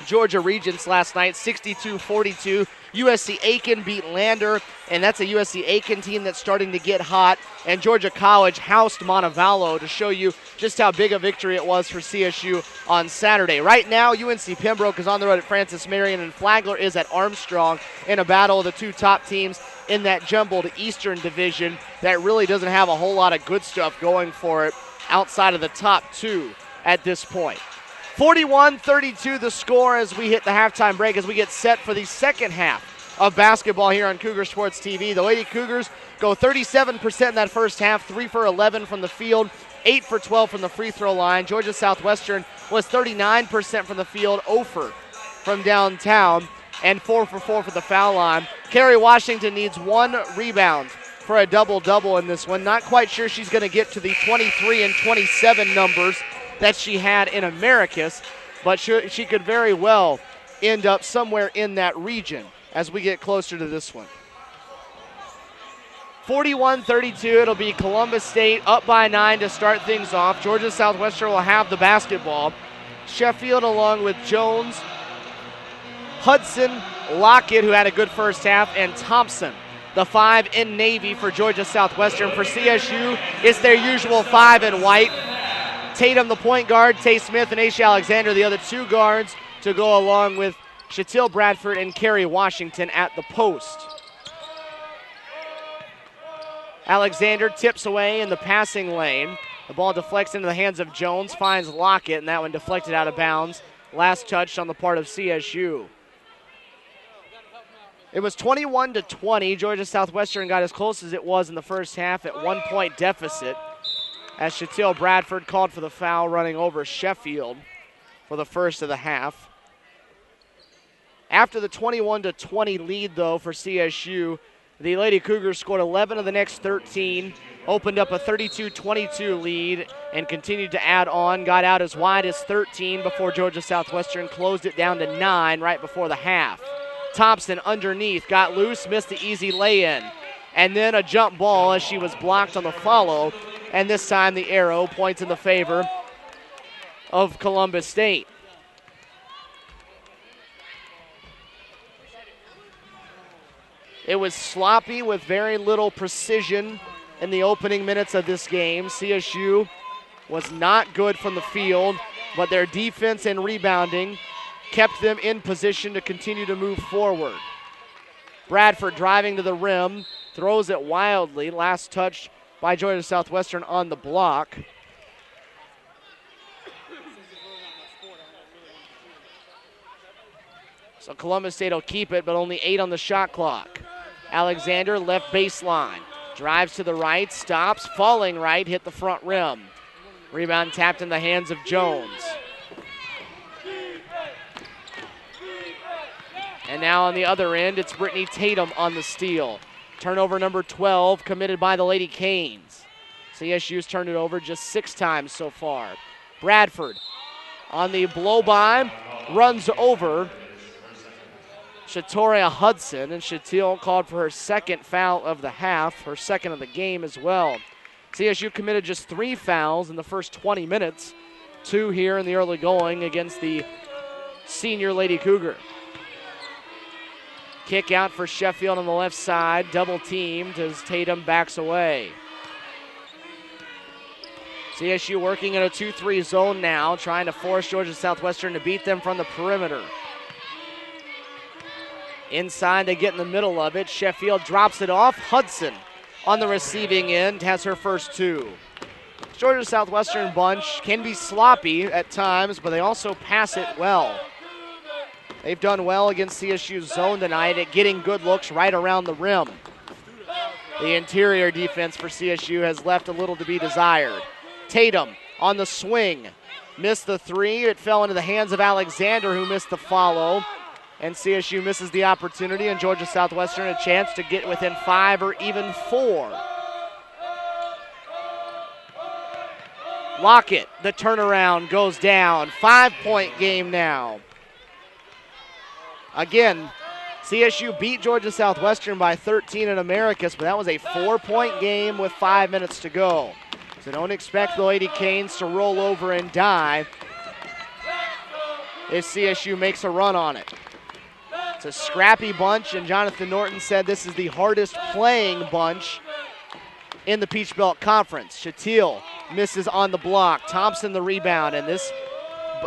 Georgia Regents last night, 62-42. USC Aiken beat Lander, and that's a USC Aiken team that's starting to get hot. And Georgia College housed Montevallo to show you just how big a victory it was for CSU on Saturday. Right now, UNC Pembroke is on the road at Francis Marion, and Flagler is at Armstrong in a battle of the 2 top teams in that jumbled Eastern Division that really doesn't have a whole lot of good stuff going for it outside of the top 2 at this point. 41-32 the score as we hit the halftime break as we get set for the second half of basketball here on Cougar Sports TV. The Lady Cougars go 37% in that first half, 3 for 11 from the field, 8 for 12 from the free throw line. Georgia Southwestern was 39% from the field, 0 for from downtown, and 4 for 4 for the foul line. Kerry Washington needs 1 rebound for a double-double in this one. Not quite sure she's going to get to the 23 and 27 numbers that she had in Americas, but she could very well end up somewhere in that region as we get closer to this one. 41-32, it'll be Columbus State up by 9 to start things off. Georgia Southwestern will have the basketball. Sheffield along with Jones, Hudson, Lockett, who had a good first half, and Thompson, the 5 in Navy for Georgia Southwestern. For CSU, it's their usual 5 in white. Tatum, the point guard, Tay Smith and Aisha Alexander, the other 2 guards, to go along with Shatil Bradford and Kerry Washington at the post. Alexander tips away in the passing lane. The ball deflects into the hands of Jones, finds Lockett, and that one deflected out of bounds. Last touch on the part of CSU. It was 21-20. Georgia Southwestern got as close as it was in the first half at 1-point deficit, as Shatil Bradford called for the foul running over Sheffield for the first of the half. After the 21-20 lead, though, for CSU, the Lady Cougars scored 11 of the next 13, opened up a 32-22 lead, and continued to add on. Got out as wide as 13 before Georgia Southwestern closed it down to 9 right before the half. Thompson underneath, got loose, missed the easy lay-in. And then a jump ball as she was blocked on the follow. And this time the arrow points in the favor of Columbus State. It was sloppy with very little precision in the opening minutes of this game. CSU was not good from the field, but their defense and rebounding kept them in position to continue to move forward. Bradford driving to the rim, throws it wildly. Last touch by Georgia Southwestern on the block. So Columbus State will keep it, but only 8 on the shot clock. Alexander, left baseline. Drives to the right, stops, falling right, hit the front rim. Rebound tapped in the hands of Jones. And now on the other end, it's Brittany Tatum on the steal. Turnover number 12 committed by the Lady Canes. CSU's turned it over just 6 times so far. Bradford on the blow-by, runs over Shatoria Hudson, and Shatil called for her second foul of the half, her second of the game as well. CSU committed just 3 fouls in the first 20 minutes, 2 here in the early going against the senior Lady Cougar. Kick out for Sheffield on the left side, double teamed as Tatum backs away. CSU working in a 2-3 zone now, trying to force Georgia Southwestern to beat them from the perimeter. Inside, they get in the middle of it. Sheffield drops it off. Hudson on the receiving end has her first 2. Georgia Southwestern bunch can be sloppy at times, but they also pass it well. They've done well against CSU's zone tonight at getting good looks right around the rim. The interior defense for CSU has left a little to be desired. Tatum on the swing. Missed the 3. It fell into the hands of Alexander, who missed the follow. And CSU misses the opportunity, and Georgia Southwestern a chance to get within 5 or even 4. Lockett, the turnaround goes down. 5-point game now. Again, CSU beat Georgia Southwestern by 13 in Americus, but that was a 4-point game with 5 minutes to go. So don't expect the Lady Canes to roll over and die if CSU makes a run on it. It's a scrappy bunch, and Jonathan Norton said this is the hardest playing bunch in the Peach Belt Conference. Shatil misses on the block. Thompson the rebound, and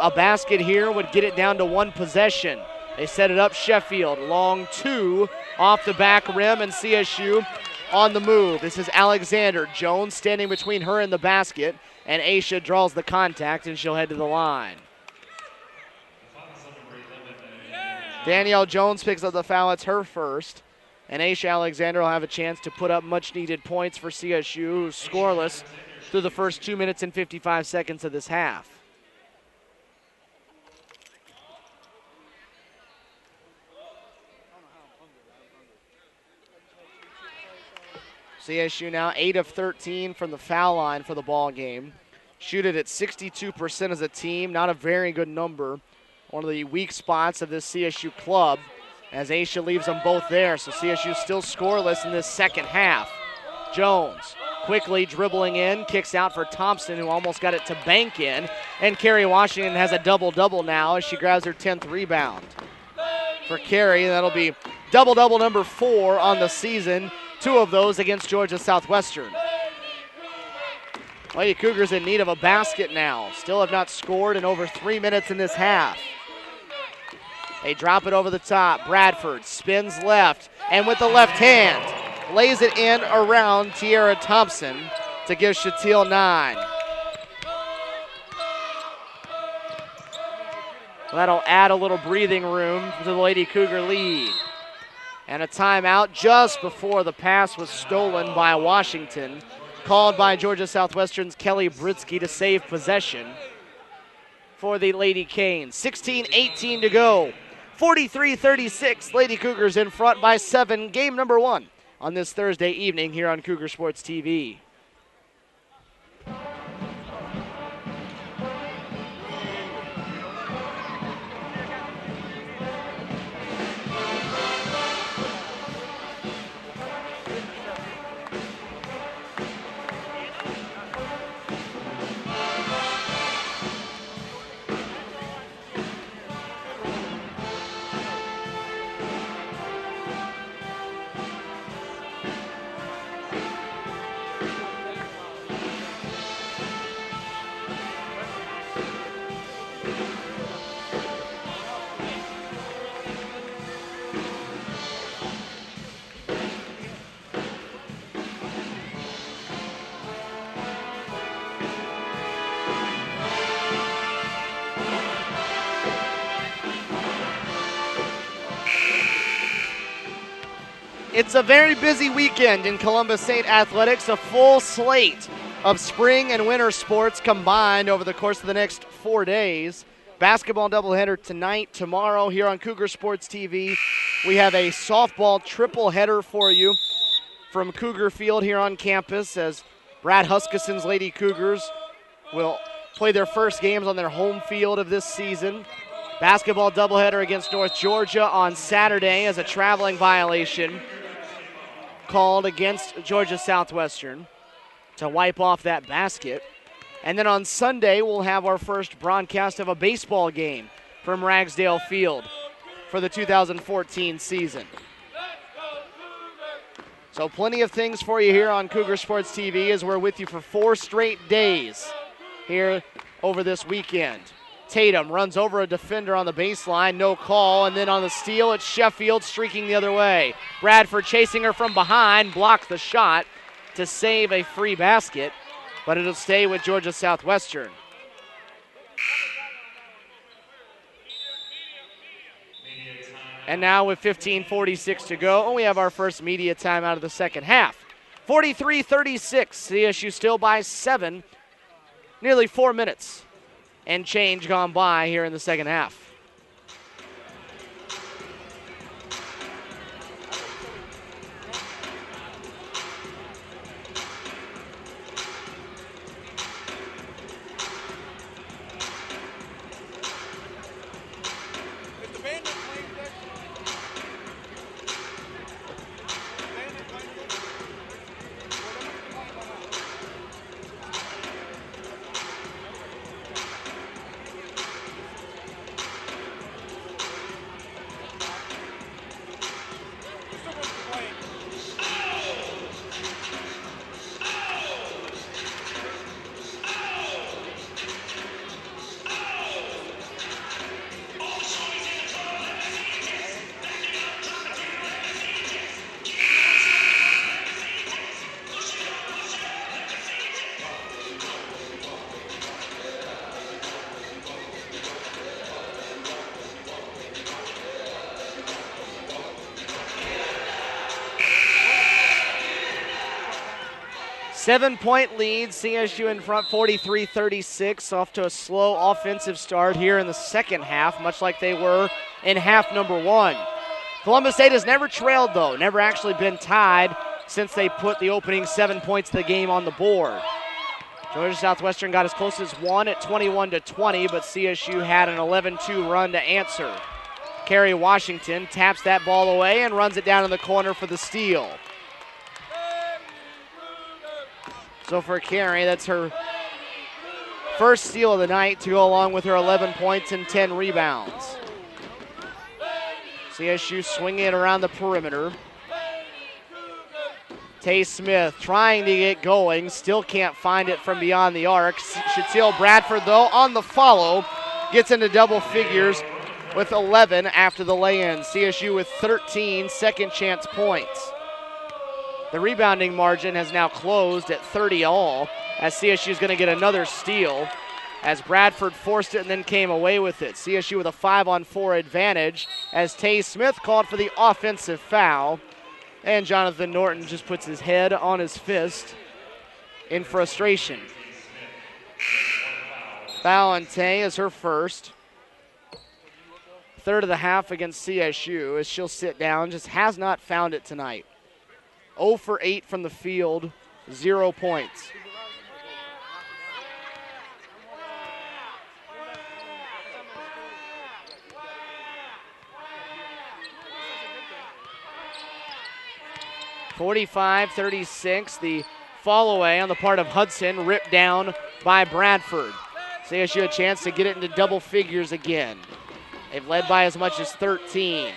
a basket here would get it down to 1 possession. They set it up Sheffield. Long 2 off the back rim, and CSU on the move. This is Alexander. Jones standing between her and the basket, and Aisha draws the contact, and she'll head to the line. Danielle Jones picks up the foul. It's her first. And Aisha Alexander will have a chance to put up much-needed points for CSU, who's scoreless through the first 2 minutes and 55 seconds of this half. CSU now 8 of 13 from the foul line for the ball game. Shoot it at 62% as a team, not a very good number. One of the weak spots of this CSU club, as Aisha leaves them both there. So CSU still scoreless in this second half. Jones quickly dribbling in, kicks out for Thompson, who almost got it to bank in. And Carrie Washington has a double-double now as she grabs her 10th rebound. For Carrie, that'll be double-double number 4 on the season, 2 of those against Georgia Southwestern. Lady Cougars in need of a basket now. Still have not scored in over 3 minutes in this half. They drop it over the top. Bradford spins left, and with the left hand, lays it in around Tiara Thompson to give Shatil 9. That'll add a little breathing room to the Lady Cougar lead. And a timeout just before the pass was stolen by Washington, called by Georgia Southwestern's Kelly Britsky to save possession for the Lady Canes. 16-18 to go. 43-36, Lady Cougars in front by 7. Game number 1 on this Thursday evening here on Cougar Sports TV. It's a very busy weekend in Columbus State Athletics, a full slate of spring and winter sports combined over the course of the next 4 days. Basketball doubleheader tonight, tomorrow here on Cougar Sports TV. We have a softball triple header for you from Cougar Field here on campus as Brad Huskisson's Lady Cougars will play their first games on their home field of this season. Basketball doubleheader against North Georgia on Saturday as a traveling violation called against Georgia Southwestern to wipe off that basket. And then on Sunday, we'll have our first broadcast of a baseball game from Ragsdale Field for the 2014 season. So plenty of things for you here on Cougar Sports TV as we're with you for 4 straight days here over this weekend. Tatum runs over a defender on the baseline, no call, and then on the steal, it's Sheffield streaking the other way. Bradford chasing her from behind, blocks the shot to save a free basket, but it'll stay with Georgia Southwestern. And now with 15:46 to go, we have our first media time out of the second half. 43-36, CSU still by 7, nearly 4 minutes and change gone by here in the second half. Seven-point lead, CSU in front, 43-36, off to a slow offensive start here in the second half, much like they were in half number 1. Columbus State has never trailed, though, never actually been tied since they put the opening 7 points of the game on the board. Georgia Southwestern got as close as 1 at 21-20, but CSU had an 11-2 run to answer. Carrie Washington taps that ball away and runs it down in the corner for the steal. So for Carey, that's her first steal of the night to go along with her 11 points and 10 rebounds. CSU swinging it around the perimeter. Tay Smith trying to get going, still can't find it from beyond the arc. Shatil Bradford, though, on the follow, gets into double figures with 11 after the lay-in. CSU with 13 second chance points. The rebounding margin has now closed at 30 all, as CSU is going to get another steal, as Bradford forced it and then came away with it. CSU with a 5-on-4 advantage, as Tay Smith called for the offensive foul, and Jonathan Norton just puts his head on his fist in frustration. Foul on Tay is her first. Third of the half against CSU as she'll sit down, just has not found it tonight. 0 for 8 from the field, 0 points. (45-36), the fall away on the part of Hudson, ripped down by Bradford. CSU a chance to get it into double figures again. They've led by as much as 13.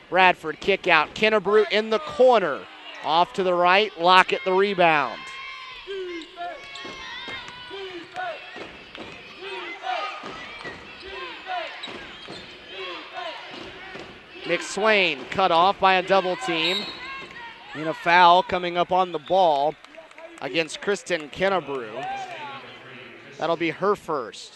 Bradford kick out. Kennebrew in the corner. Off to the right, Lockett the rebound. McSwain cut off by a double team. And a foul coming up on the ball against Kristen Kennebrew. That'll be her first.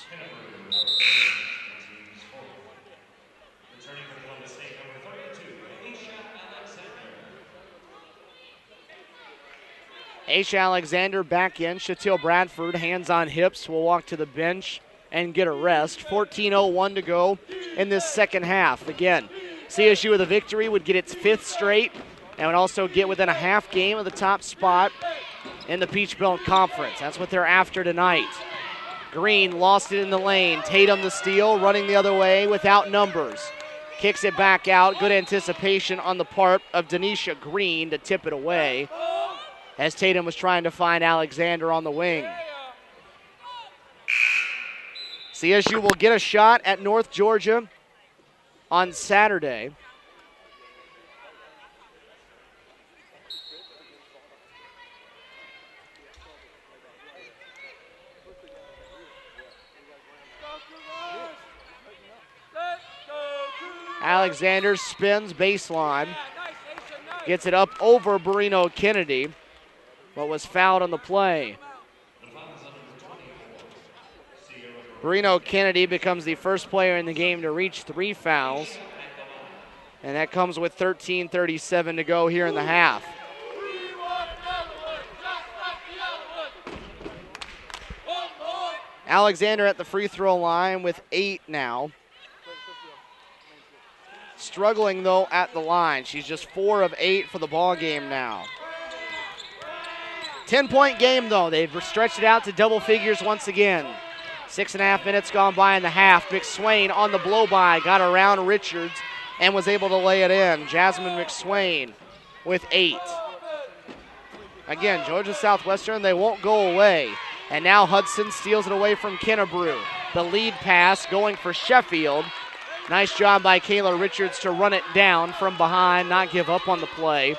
Aisha Alexander back in. Shatil Bradford, hands on hips, will walk to the bench and get a rest. 14:01 to go in this second half. Again, CSU with a victory would get its 5th straight and would also get within a half game of the top spot in the Peach Belt Conference. That's what they're after tonight. Green lost it in the lane. Tatum the steal, running the other way without numbers. Kicks it back out. Good anticipation on the part of Denisha Green to tip it away as Tatum was trying to find Alexander on the wing. CSU will get a shot at North Georgia on Saturday. Alexander spins baseline, gets it up over Burrino Kennedy, but was fouled on the play. Burrino Kennedy becomes the first player in the game to reach 3 fouls, and that comes with 13:37 to go here in the half. Alexander at the free throw line with 8 now. Struggling, though, at the line. She's just 4 of 8 for the ball game now. 10-point game, though. They've stretched it out to double figures once again. 6.5 minutes gone by in the half. McSwain on the blow-by, got around Richards and was able to lay it in. Jasmine McSwain with 8. Again, Georgia Southwestern, they won't go away. And now Hudson steals it away from Kennebrew. The lead pass going for Sheffield. Nice job by Kayla Richards to run it down from behind, not give up on the play.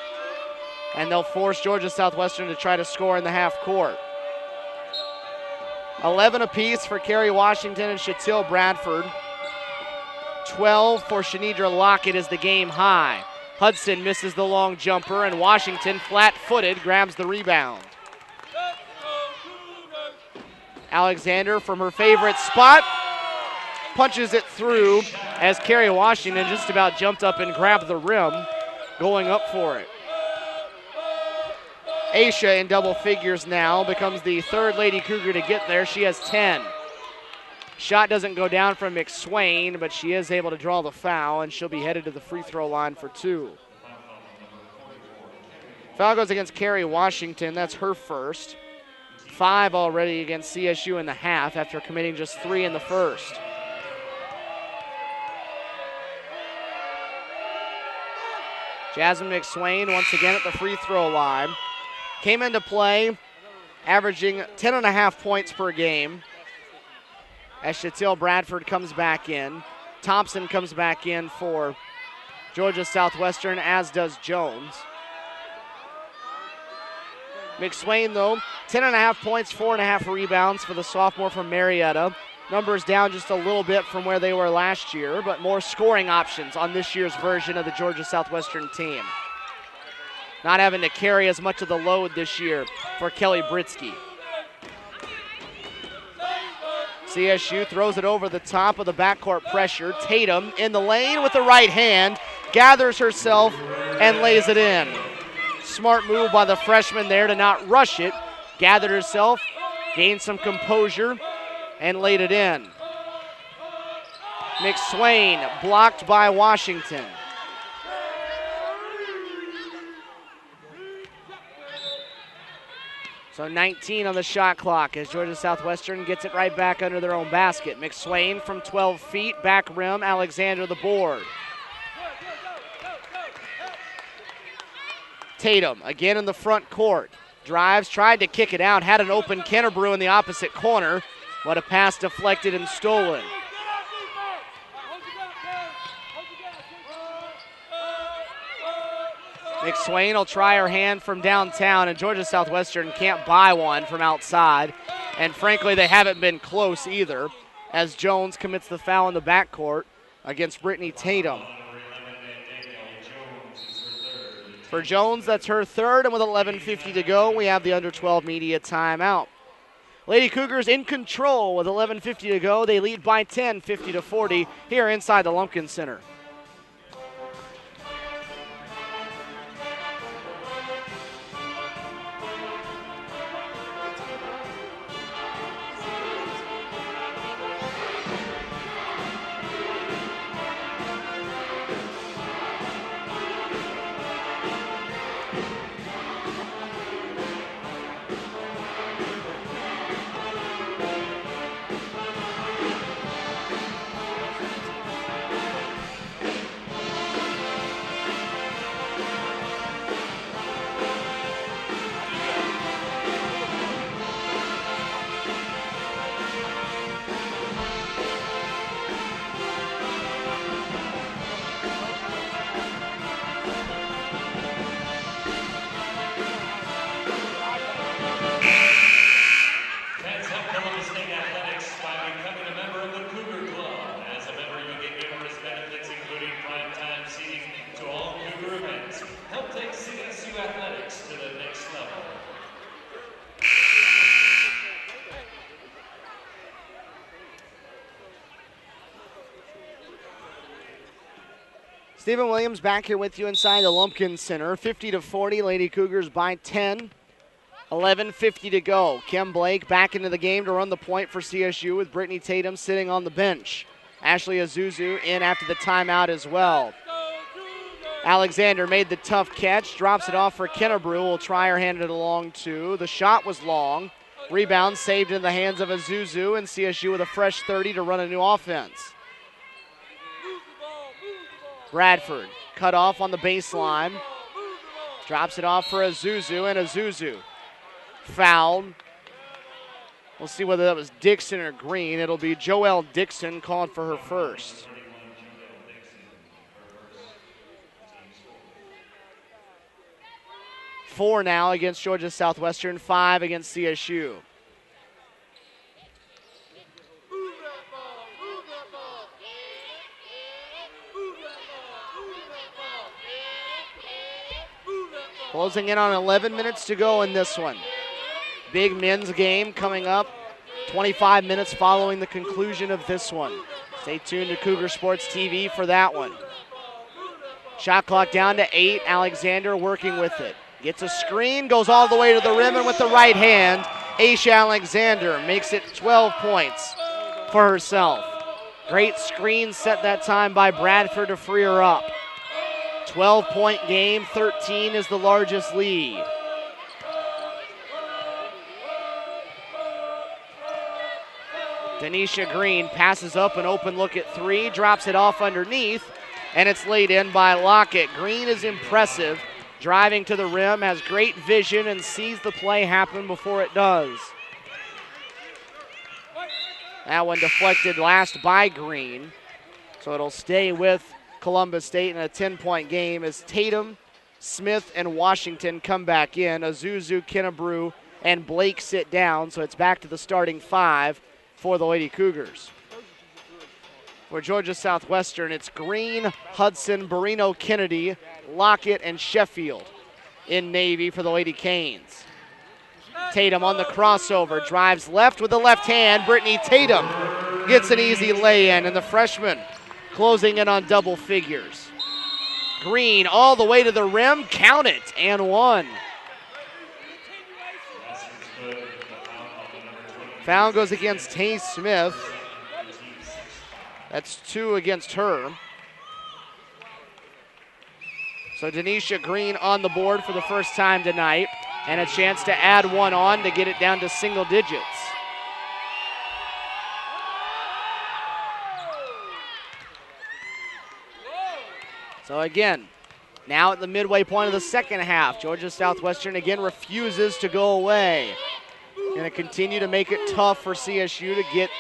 And they'll force Georgia Southwestern to try to score in the half court. 11 apiece for Carrie Washington and Shatil Bradford. 12 for Shanidra Lockett is the game high. Hudson misses the long jumper, and Washington, flat-footed, grabs the rebound. Alexander from her favorite spot punches it through as Carrie Washington just about jumped up and grabbed the rim, going up for it. Aisha in double figures now, becomes the 3rd Lady Cougar to get there. She has 10. Shot doesn't go down from McSwain, but she is able to draw the foul, and she'll be headed to the free throw line for 2. Foul goes against Carrie Washington. That's her first. 5 already against CSU in the half after committing just 3 in the first. Jasmine McSwain once again at the free throw line. Came into play averaging 10.5 points per game as Shatil Bradford comes back in. Thompson comes back in for Georgia Southwestern, as does Jones. McSwain, though, 10.5 points, 4.5 rebounds for the sophomore from Marietta. Numbers down just a little bit from where they were last year, but more scoring options on this year's version of the Georgia Southwestern team. Not having to carry as much of the load this year for Kelly Britsky. CSU throws it over the top of the backcourt pressure. Tatum in the lane with the right hand, gathers herself and lays it in. Smart move by the freshman there to not rush it. Gathered herself, gained some composure, and laid it in. McSwain blocked by Washington. So 19 on the shot clock as Georgia Southwestern gets it right back under their own basket. McSwain from 12 feet, back rim, Alexander the board. Tatum again in the front court. Drives, tried to kick it out, had an open Kennebrew in the opposite corner, but a pass deflected and stolen. McSwain will try her hand from downtown, and Georgia Southwestern can't buy one from outside. And frankly, they haven't been close either, as Jones commits the foul in the backcourt against Brittany Tatum. For Jones, that's her third, and with 11:50 to go, we have the under-12 media timeout. Lady Cougars in control with 11:50 to go. They lead by 10, 50-40, here inside the Lumpkin Center.
athletics to the next level.
Stephen Williams back here with you inside the Lumpkin Center. 50-40, Lady Cougars by 10. 11:50 to go. Kim Blake back into the game to run the point for CSU with Brittany Tatum sitting on the bench. Ashley Azuzu in after the timeout as well. Alexander made the tough catch, drops it off for Kennebrew. Will try her hand it along too. The shot was long. Rebound saved in the hands of Azuzu, and CSU with a fresh 30 to run a new offense. Bradford cut off on the baseline. Drops it off for Azuzu, and Azuzu fouled. We'll see whether that was Dixon or Green. It'll be Joelle Dixon called for her first. Four now against Georgia Southwestern, 5 against CSU. Closing in on 11 minutes to go in this one. Big men's game coming up 25 minutes following the conclusion of this one. Stay tuned to Cougar Sports TV for that one. Shot clock down to 8. Alexander working with it. Gets a screen, goes all the way to the rim, and with the right hand, Aisha Alexander makes it 12 points for herself. Great screen set that time by Bradford to free her up. 12-point game, 13 is the largest lead. Denisha Green passes up an open look at 3, drops it off underneath, and it's laid in by Lockett. Green is impressive, driving to the rim, has great vision, and sees the play happen before it does. That one deflected last by Green, so it'll stay with Columbus State in a 10-point game as Tatum, Smith, and Washington come back in. Azuzu, Kennebrew, and Blake sit down, so it's back to the starting 5 for the Lady Cougars. For Georgia Southwestern, it's Green, Hudson, Barino, Kennedy, Lockett, and Sheffield in Navy for the Lady Canes. Tatum on the crossover, drives left with the left hand. Brittany Tatum gets an easy lay-in, and the freshman closing in on double figures. Green all the way to the rim, count it, and one. Foul goes against Tay Smith. That's 2 against her. So Denisha Green on the board for the first time tonight, and a chance to add one on to get it down to single digits. So again, now at the midway point of the second half, Georgia Southwestern again refuses to go away. Going to continue to make it tough for CSU to get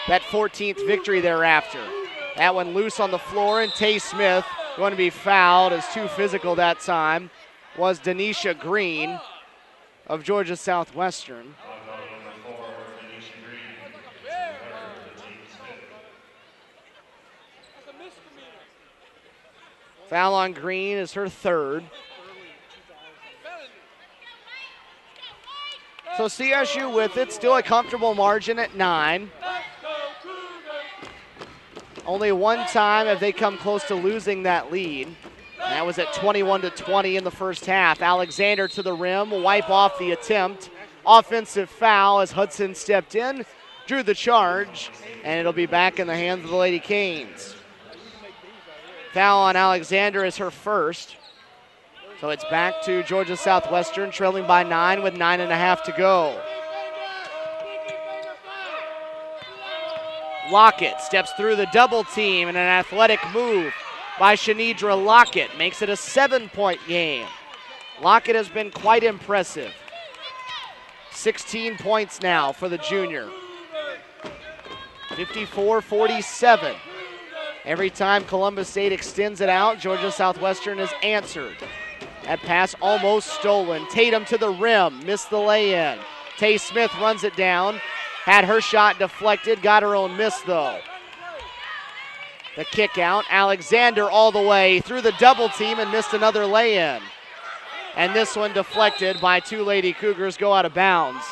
that 14th victory thereafter. That one loose on the floor, and Tay Smith going to be fouled as too physical that time was Denisha Green of Georgia Southwestern. Foul on Green is her third. So CSU with it, still a comfortable margin at 9. Only one time have they come close to losing that lead. And that was at 21-20 in the first half. Alexander to the rim, will wipe off the attempt. Offensive foul as Hudson stepped in, drew the charge, and it'll be back in the hands of the Lady Canes. Foul on Alexander is her first. So it's back to Georgia Southwestern, trailing by 9 with 9.5 to go. Lockett steps through the double team, and an athletic move by Shanidra Lockett makes it a 7-point game. Lockett has been quite impressive. 16 points now for the junior. 54-47. Every time Columbus State extends it out, Georgia Southwestern has answered. That pass almost stolen. Tatum to the rim, missed the lay-in. Tay Smith runs it down. Had her shot deflected, got her own miss though. The kick out, Alexander all the way through the double team and missed another lay-in. And this one deflected by two Lady Cougars, go out of bounds.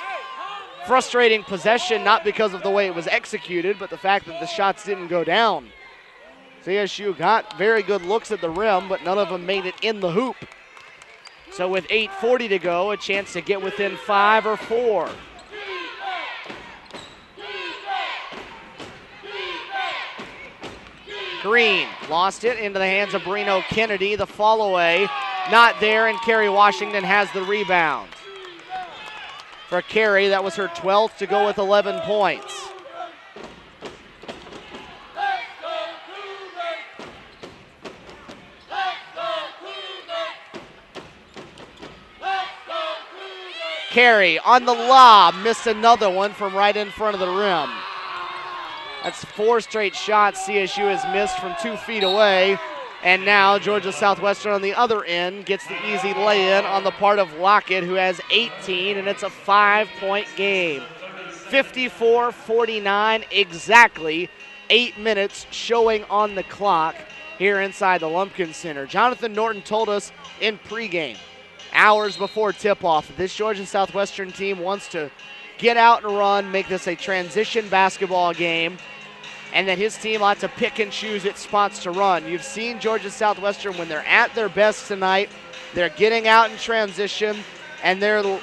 Frustrating possession, not because of the way it was executed, but the fact that the shots didn't go down. CSU got very good looks at the rim, but none of them made it in the hoop. So with 8:40 to go, a chance to get within 5 or 4. Green lost it into the hands of Brino Kennedy. The fall away, not there, and Carrie Washington has the rebound. For Carrie, that was her 12th to go with 11 points. Carey on the lob, missed another one from right in front of the rim. That's 4 straight shots CSU has missed from 2 feet away. And now Georgia Southwestern on the other end gets the easy lay-in on the part of Lockett, who has 18, and it's a 5-point game. 54-49, exactly 8 minutes showing on the clock here inside the Lumpkin Center. Jonathan Norton told us in pregame, hours before tip-off, this Georgia Southwestern team wants to get out and run, make this a transition basketball game, and that his team ought to pick and choose its spots to run. You've seen Georgia Southwestern when they're at their best tonight. They're getting out in transition, and they're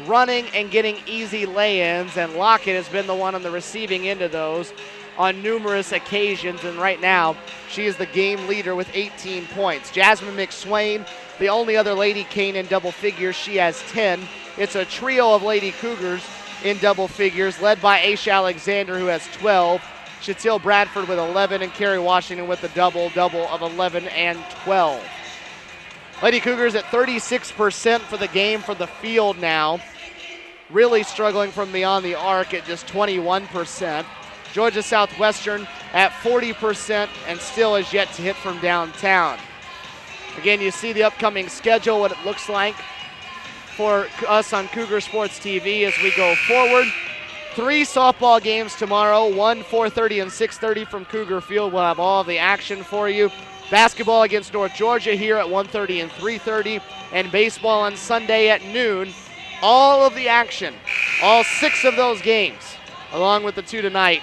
running and getting easy lay-ins, and Lockett has been the one on the receiving end of those on numerous occasions, and right now she is the game leader with 18 points. Jasmine McSwain, the only other Lady Cane in double figures, she has 10. It's a trio of Lady Cougars in double figures, led by Aisha Alexander, who has 12. Shatil Bradford with 11, and Carrie Washington with a double-double of 11 and 12. Lady Cougars at 36% for the game for the field now. Really struggling from beyond the arc at just 21%. Georgia Southwestern at 40% and still is yet to hit from downtown. Again, you see the upcoming schedule, what it looks like for us on Cougar Sports TV as we go forward. 3 softball games tomorrow, 1 4:30 and 6:30 from Cougar Field. We'll have all of the action for you. Basketball against North Georgia here at 1:30 and 3:30, and baseball on Sunday at noon. All of the action, all 6 of those games, along with the 2 tonight,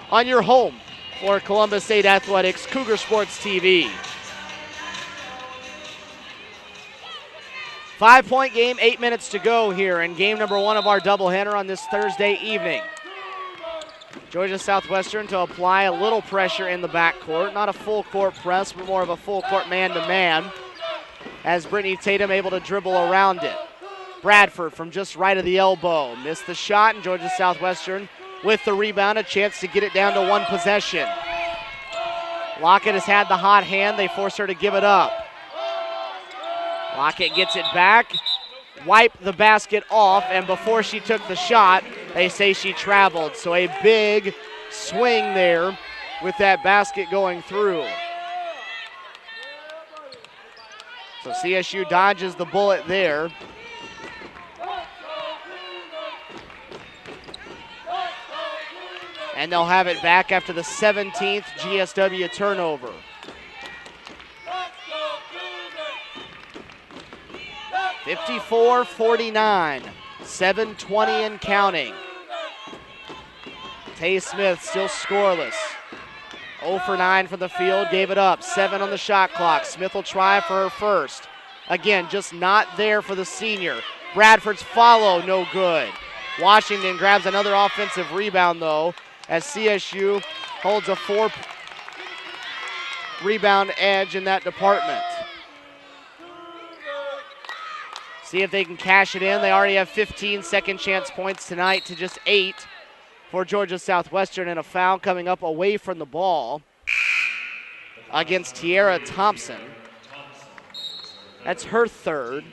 on your home for Columbus State Athletics, Cougar Sports TV. 5-point game, 8 minutes to go here in game number 1 of our doubleheader on this Thursday evening. Georgia Southwestern to apply a little pressure in the backcourt. Not a full court press, but more of a full court man-to-man, as Brittany Tatum able to dribble around it. Bradford from just right of the elbow. Missed the shot, and Georgia Southwestern with the rebound, a chance to get it down to 1 possession. Lockett has had the hot hand. They force her to give it up. Lockett gets it back, wiped the basket off, and before she took the shot, they say she traveled. So a big swing there with that basket going through. So CSU dodges the bullet there. And they'll have it back after the 17th GSW turnover. (54-49), 7:20 and counting. Tay Smith still scoreless. 0 for 9 from the field, gave it up. 7 on the shot clock. Smith will try for her first. Again, just not there for the senior. Bradford's follow, no good. Washington grabs another offensive rebound, though, as CSU holds a 4-rebound edge in that department. See if they can cash it in. They already have 15 second chance points tonight to just 8 for Georgia Southwestern, and a foul coming up away from the ball against Tiara Thompson. That's her 3rd.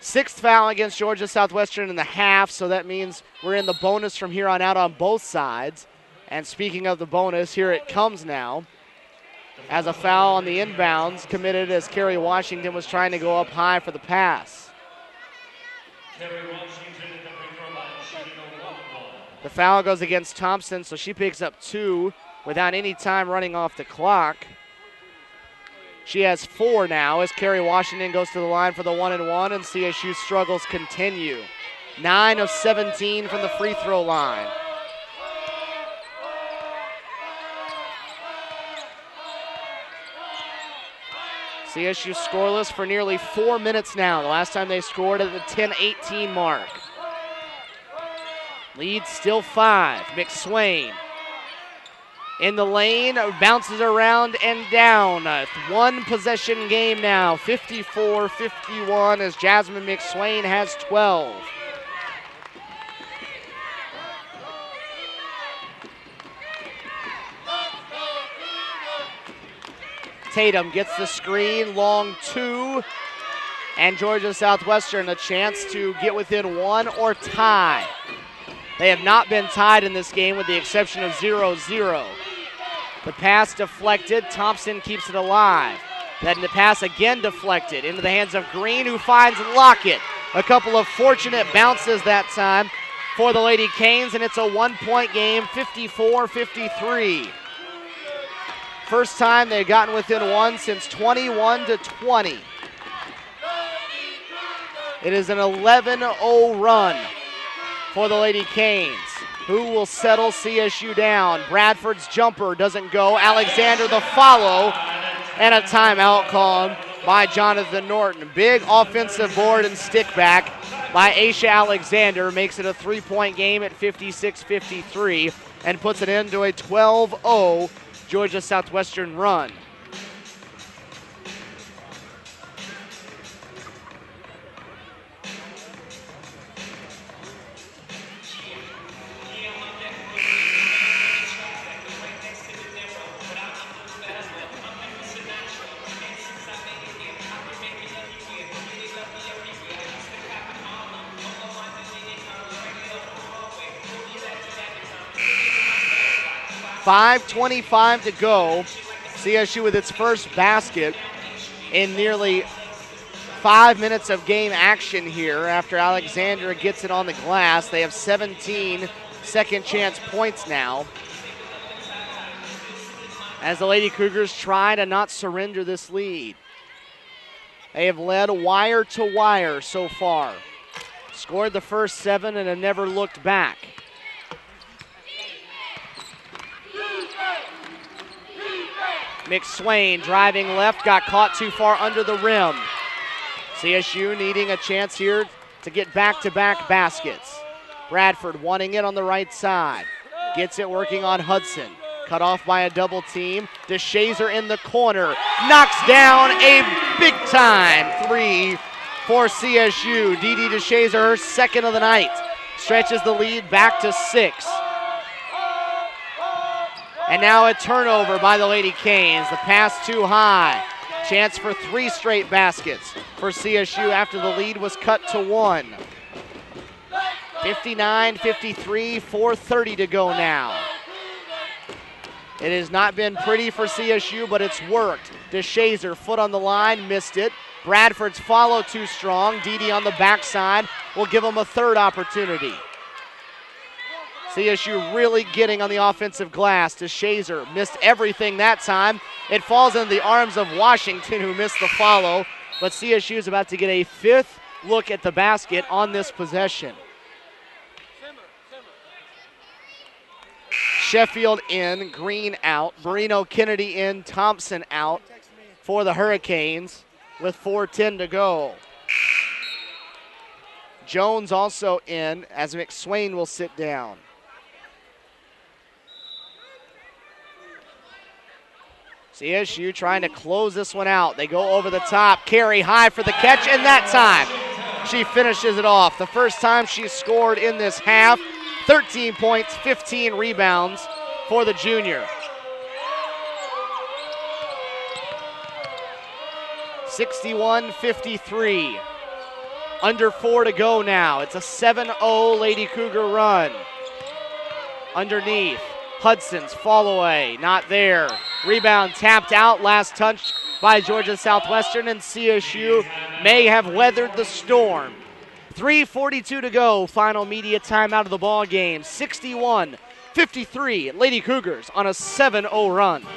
Sixth foul against Georgia Southwestern in the half, so that means we're in the bonus from here on out on both sides. And speaking of the bonus, here it comes now, as a foul on the inbounds committed as Carrie Washington was trying to go up high for the pass. The foul goes against Thompson, so she picks up 2 without any time running off the clock. She has 4 now as Kerry Washington goes to the line for the 1-and-1, and CSU struggles continue. 9 of 17 from the free throw line. CSU scoreless for nearly 4 minutes now. The last time they scored at the 10-18 mark. Lead still 5. McSwain in the lane, bounces around and down. A 1-possession game now, 54-51 as Jasmine McSwain has 12. Tatum gets the screen, long 2, and Georgia Southwestern a chance to get within 1 or tie. They have not been tied in this game with the exception of 0-0. The pass deflected, Thompson keeps it alive. Then the pass again deflected into the hands of Green, who finds Lockett. A couple of fortunate bounces that time for the Lady Canes, and it's a 1-point game, 54-53. First time they've gotten within 1 since 21-20. It is an 11-0 run for the Lady Canes, who will settle CSU down. Bradford's jumper doesn't go. Alexander the follow, and a timeout called by Jonathan Norton. Big offensive board and stick back by Aisha Alexander makes it a 3-point game at 56-53 and puts it into a 12-0 Georgia Southwestern run. .5:25 to go. CSU with its first basket in nearly 5 minutes of game action here after Alexander gets it on the glass. They have 17 second chance points now, as the Lady Cougars try to not surrender this lead. They have led wire to wire so far. Scored the first 7 and have never looked back. McSwain driving left, got caught too far under the rim. CSU needing a chance here to get back-to-back baskets. Bradford wanting it on the right side. Gets it working on Hudson. Cut off by a double team. DeShazer in the corner. Knocks down a big-time 3 for CSU. Dee DeShazer, her second of the night. Stretches the lead back to 6. And now a turnover by the Lady Canes. The pass too high. Chance for 3 straight baskets for CSU after the lead was cut to 1. 59-53, 4:30 to go now. It has not been pretty for CSU, but it's worked. DeShazer, foot on the line, missed it. Bradford's follow too strong. Dee on the backside will give them a third opportunity. CSU really getting on the offensive glass. DeShazer missed everything that time. It falls into the arms of Washington, who missed the follow, but CSU is about to get a 5th look at the basket on this possession. Sheffield in, Green out, Marino Kennedy in, Thompson out for the Hurricanes with 4:10 to go. Jones also in as McSwain will sit down. CSU trying to close this one out. They go over the top. Carey high for the catch, and that time she finishes it off. The first time she scored in this half. 13 points, 15 rebounds for the junior. 61-53. Under 4 to go now. It's a 7-0 Lady Cougar run. Underneath, Hudson's fall away, not there. Rebound tapped out, last touched by Georgia Southwestern, and CSU may have weathered the storm. 3:42 to go, final media timeout of the ball game. 61-53 53, Lady Cougars on a 7-0 run. Yeah.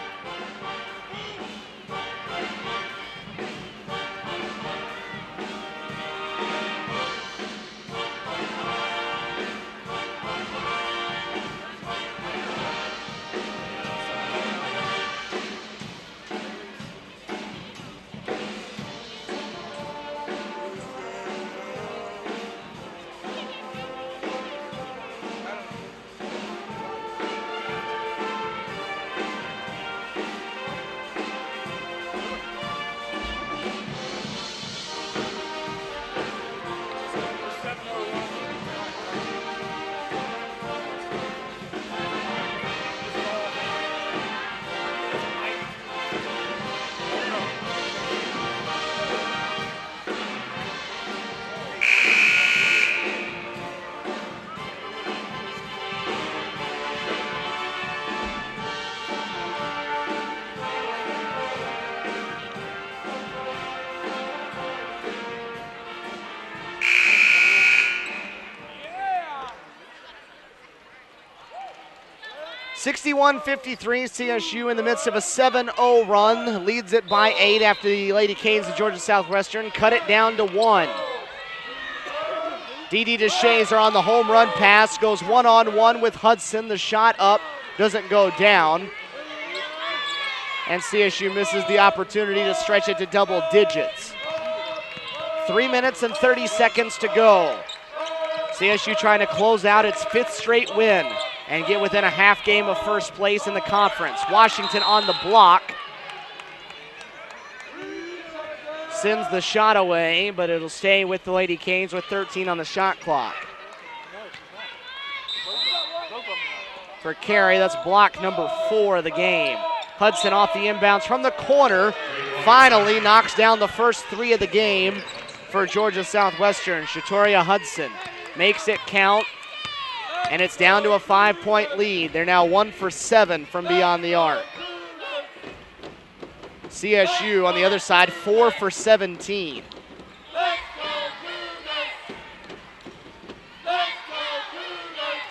61-53, CSU in the midst of a 7-0 run, leads it by 8 after the Lady Canes of Georgia Southwestern cut it down to 1. Dee DeShazer on the home run pass, goes one-on-one with Hudson. The shot up doesn't go down. And CSU misses the opportunity to stretch it to double digits. 3 minutes and 30 seconds to go. CSU trying to close out its 5th straight win and get within a half game of first place in the conference. Washington on the block. Sends the shot away, but it'll stay with the Lady Canes with 13 on the shot clock. For Carey, that's block number 4 of the game. Hudson off the inbounds from the corner. Finally knocks down the first 3 of the game for Georgia Southwestern. Shatoria Hudson makes it count, and it's down to a 5-point lead. They're now 1 for 7 from beyond the arc. CSU on the other side, 4 for 17.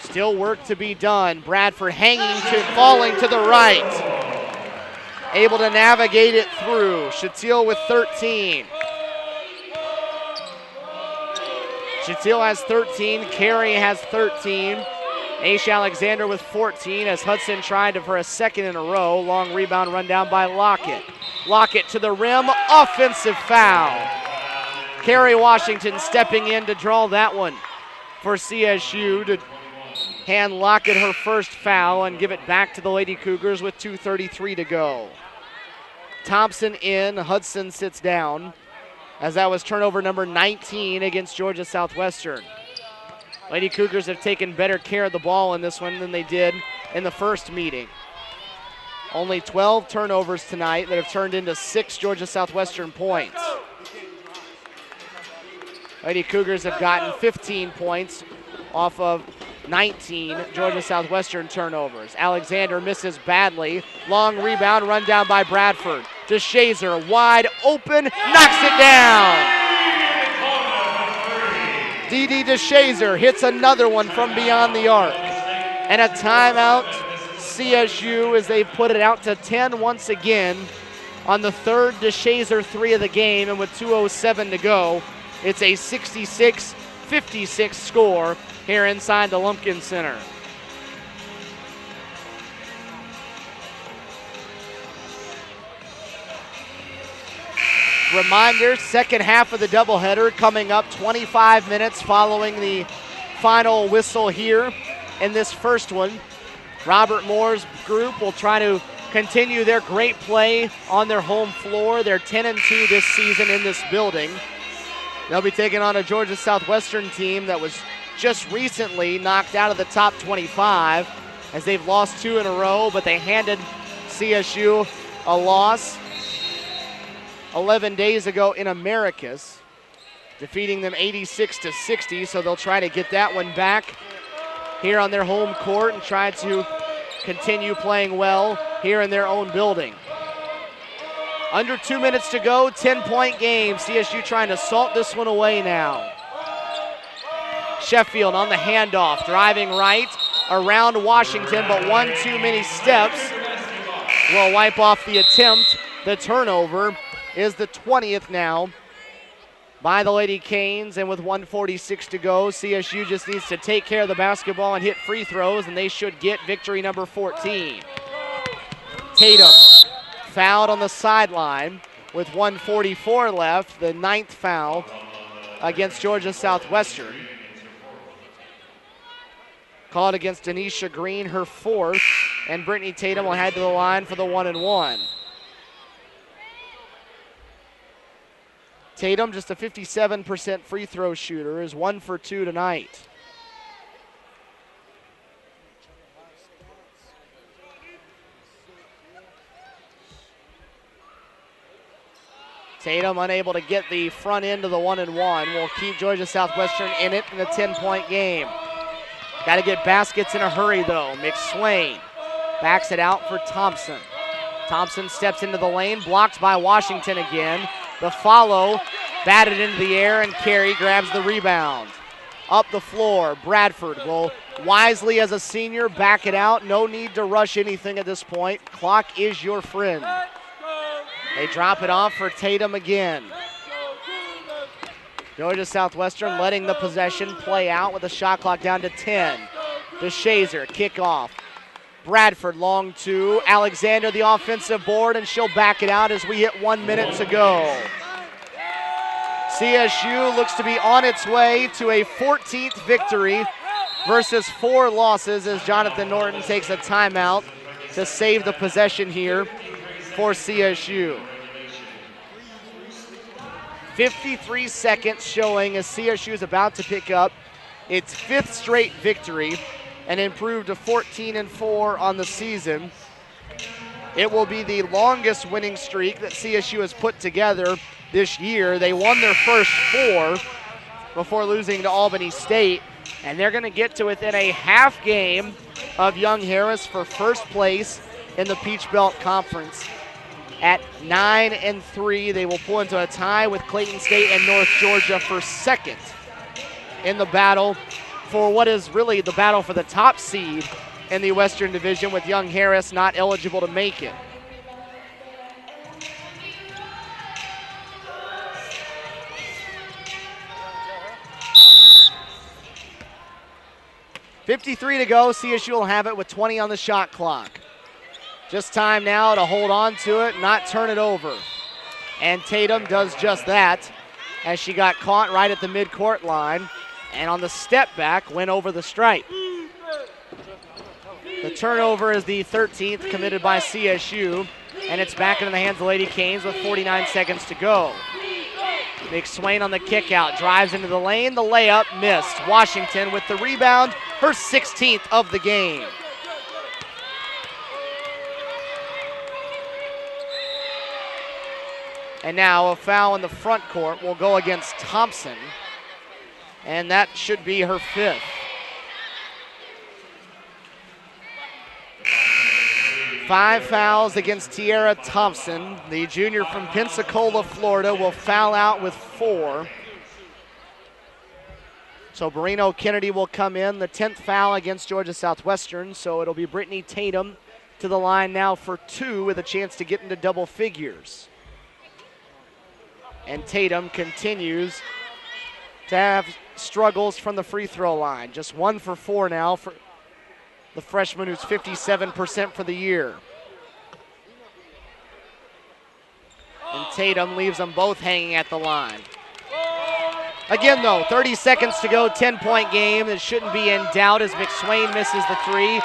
Still work to be done. Bradford falling to the right. Able to navigate it through. Shatil with 13. Shatil has 13. Carey has 13. Aish Alexander with 14 as Hudson tried for a second in a row. Long rebound run down by Lockett. Lockett to the rim, offensive foul. Carey Washington stepping in to draw that one for CSU to hand Lockett her first foul and give it back to the Lady Cougars with 2:33 to go. Thompson in, Hudson sits down as that was turnover number 19 against Georgia Southwestern. Lady Cougars have taken better care of the ball in this one than they did in the first meeting. Only 12 turnovers tonight that have turned into 6 Georgia Southwestern points. Lady Cougars have gotten 15 points off of 19 Georgia Southwestern turnovers. Alexander misses badly. Long rebound run down by Bradford. DeShazer wide open, knocks it down. Dee DeShazer hits another one from beyond the arc. And a timeout, CSU, as they've put it out to 10 once again on the third DeShazer 3 of the game, and with 2:07 to go, it's a 66-56 score here inside the Lumpkin Center. Reminder, second half of the doubleheader coming up, 25 minutes following the final whistle here in this first one. Robert Moore's group will try to continue their great play on their home floor. They're 10-2 this season in this building. They'll be taking on a Georgia Southwestern team that was just recently knocked out of the top 25 as they've lost 2 in a row, but they handed CSU a loss 11 days ago in Americus, defeating them 86-60, so they'll try to get that one back here on their home court and try to continue playing well here in their own building. Under 2 minutes to go, 10-point game. CSU trying to salt this one away now. Sheffield on the handoff, driving right, around Washington, but one too many steps will wipe off the attempt. The turnover is the 20th now by the Lady Canes, and with 1:46 to go, CSU just needs to take care of the basketball and hit free throws, and they should get victory number 14. Tatum fouled on the sideline with 1:44 left, the 9th foul against Georgia Southwestern. Called against Denisha Green, her 4th, and Brittany Tatum will head to the line for the 1-and-1. Tatum, just a 57% free throw shooter, is 1 for 2 tonight. Tatum unable to get the front end of the 1-and-1. Will keep Georgia Southwestern in it in a 10-point game. Got to get baskets in a hurry, though. McSwain backs it out for Thompson. Thompson steps into the lane, blocked by Washington again. The follow, batted into the air, and Carey grabs the rebound. Up the floor, Bradford will wisely, as a senior, back it out. No need to rush anything at this point. Clock is your friend. They drop it off for Tatum again. Georgia Southwestern letting the possession play out with the shot clock down to 10. DeShazer, kick off. Bradford long two. Alexander the offensive board, and she'll back it out as we hit 1 minute to go. CSU looks to be on its way to a 14th victory versus 4 losses as Jonathan Norton takes a timeout to save the possession here for CSU. 53 seconds showing as CSU is about to pick up its 5th straight victory and improve to 14-4 on the season. It will be the longest winning streak that CSU has put together this year. They won their first 4 before losing to Albany State, and they're going to get to within a half game of Young Harris for first place in the Peach Belt Conference. At 9-3, they will pull into a tie with Clayton State and North Georgia for second in the battle for what is really the battle for the top seed in the Western Division, with Young Harris not eligible to make it. .53 to go. CSU will have it with 20 on the shot clock. Just time now to hold on to it, not turn it over. And Tatum does just that as she got caught right at the midcourt line, and on the step back went over the stripe. The turnover is the 13th committed by CSU, and it's back into the hands of Lady Canes with 49 seconds to go. McSwain on the kick out, drives into the lane, the layup missed. Washington with the rebound, her 16th of the game. And now a foul in the front court will go against Thompson, and that should be her 5th. Five fouls against Tiara Thompson. The junior from Pensacola, Florida, will foul out with 4. So Barino Kennedy will come in, the 10th foul against Georgia Southwestern. So it'll be Brittany Tatum to the line now for 2 with a chance to get into double figures. And Tatum continues to have struggles from the free throw line. Just 1 for 4 now for the freshman, who's 57% for the year. And Tatum leaves them both hanging at the line. Again, though, 30 seconds to go, 10-point game. It shouldn't be in doubt as McSwain misses the 3.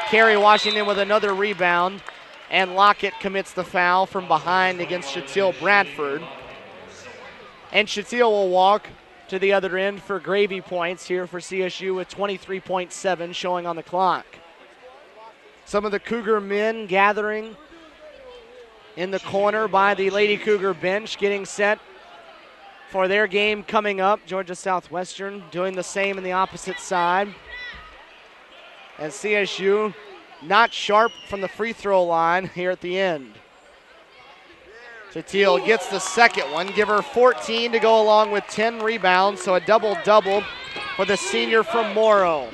Carey Washington with another rebound, and Lockett commits the foul from behind against Shatil Bradford. And Shatil will walk to the other end for gravy points here for CSU with 23.7 showing on the clock. Some of the Cougar men gathering in the corner by the Lady Cougar bench, getting set for their game coming up. Georgia Southwestern doing the same in the opposite side. And CSU not sharp from the free throw line here at the end. Shatil gets the second one, give her 14 to go along with 10 rebounds, so a double-double for the senior from Morrow.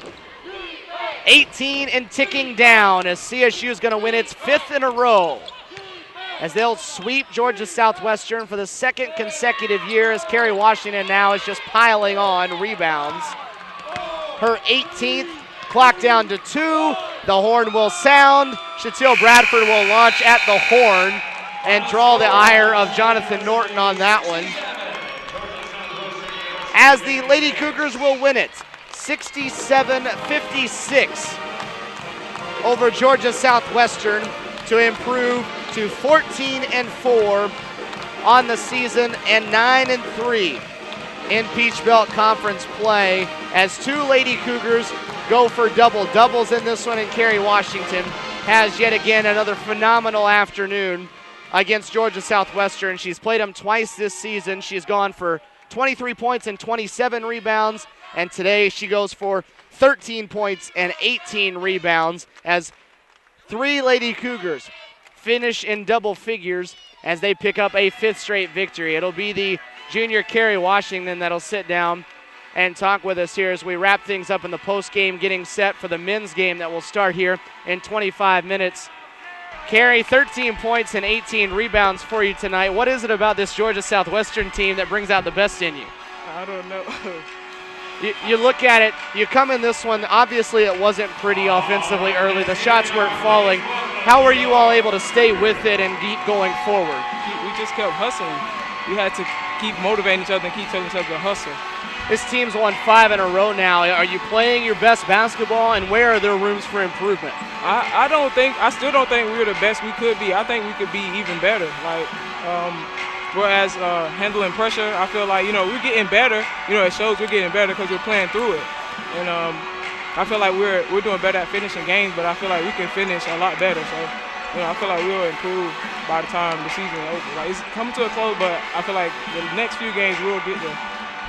18 and ticking down as CSU is going to win its 5th in a row, as they'll sweep Georgia Southwestern for the 2nd consecutive year, as Kerry Washington now is just piling on rebounds. Her 18th, clock down to 2. The horn will sound. Shatil Bradford will launch at the horn and draw the ire of Jonathan Norton on that one, as the Lady Cougars will win it 67-56 over Georgia Southwestern to improve to 14-4 on the season and 9-3 in Peach Belt Conference play, as 2 Lady Cougars go for double-doubles in this one, and Kerry Washington has yet again another phenomenal afternoon against Georgia Southwestern. She's played them twice this season. She's gone for 23 points and 27 rebounds, and today she goes for 13 points and 18 rebounds, as 3 Lady Cougars finish in double figures as they pick up a 5th straight victory. It'll be the junior Kerry Washington that'll sit down and talk with us here as we wrap things up in the post game, getting set for the men's game that will start here in 25 minutes. Kerry, 13 points and 18 rebounds for you tonight. What is it about this Georgia Southwestern team that brings out the best in you?
I don't know.
You look at it, you come in this one, obviously it wasn't pretty offensively early. The shots weren't falling. How were you all able to stay with it and keep going forward?
We just kept hustling. We had to keep motivating each other and keep telling each other to hustle.
This team's won 5 in a row now. Are you playing your best basketball, and where are there rooms for improvement?
I still don't think we're the best we could be. I think we could be even better. Whereas handling pressure, I feel like, we're getting better. It shows we're getting better because we're playing through it. And I feel like we're doing better at finishing games, but I feel like we can finish a lot better. So, I feel like we'll improve by the time the season is over. It's coming to a close, but I feel like the next few games we'll get there.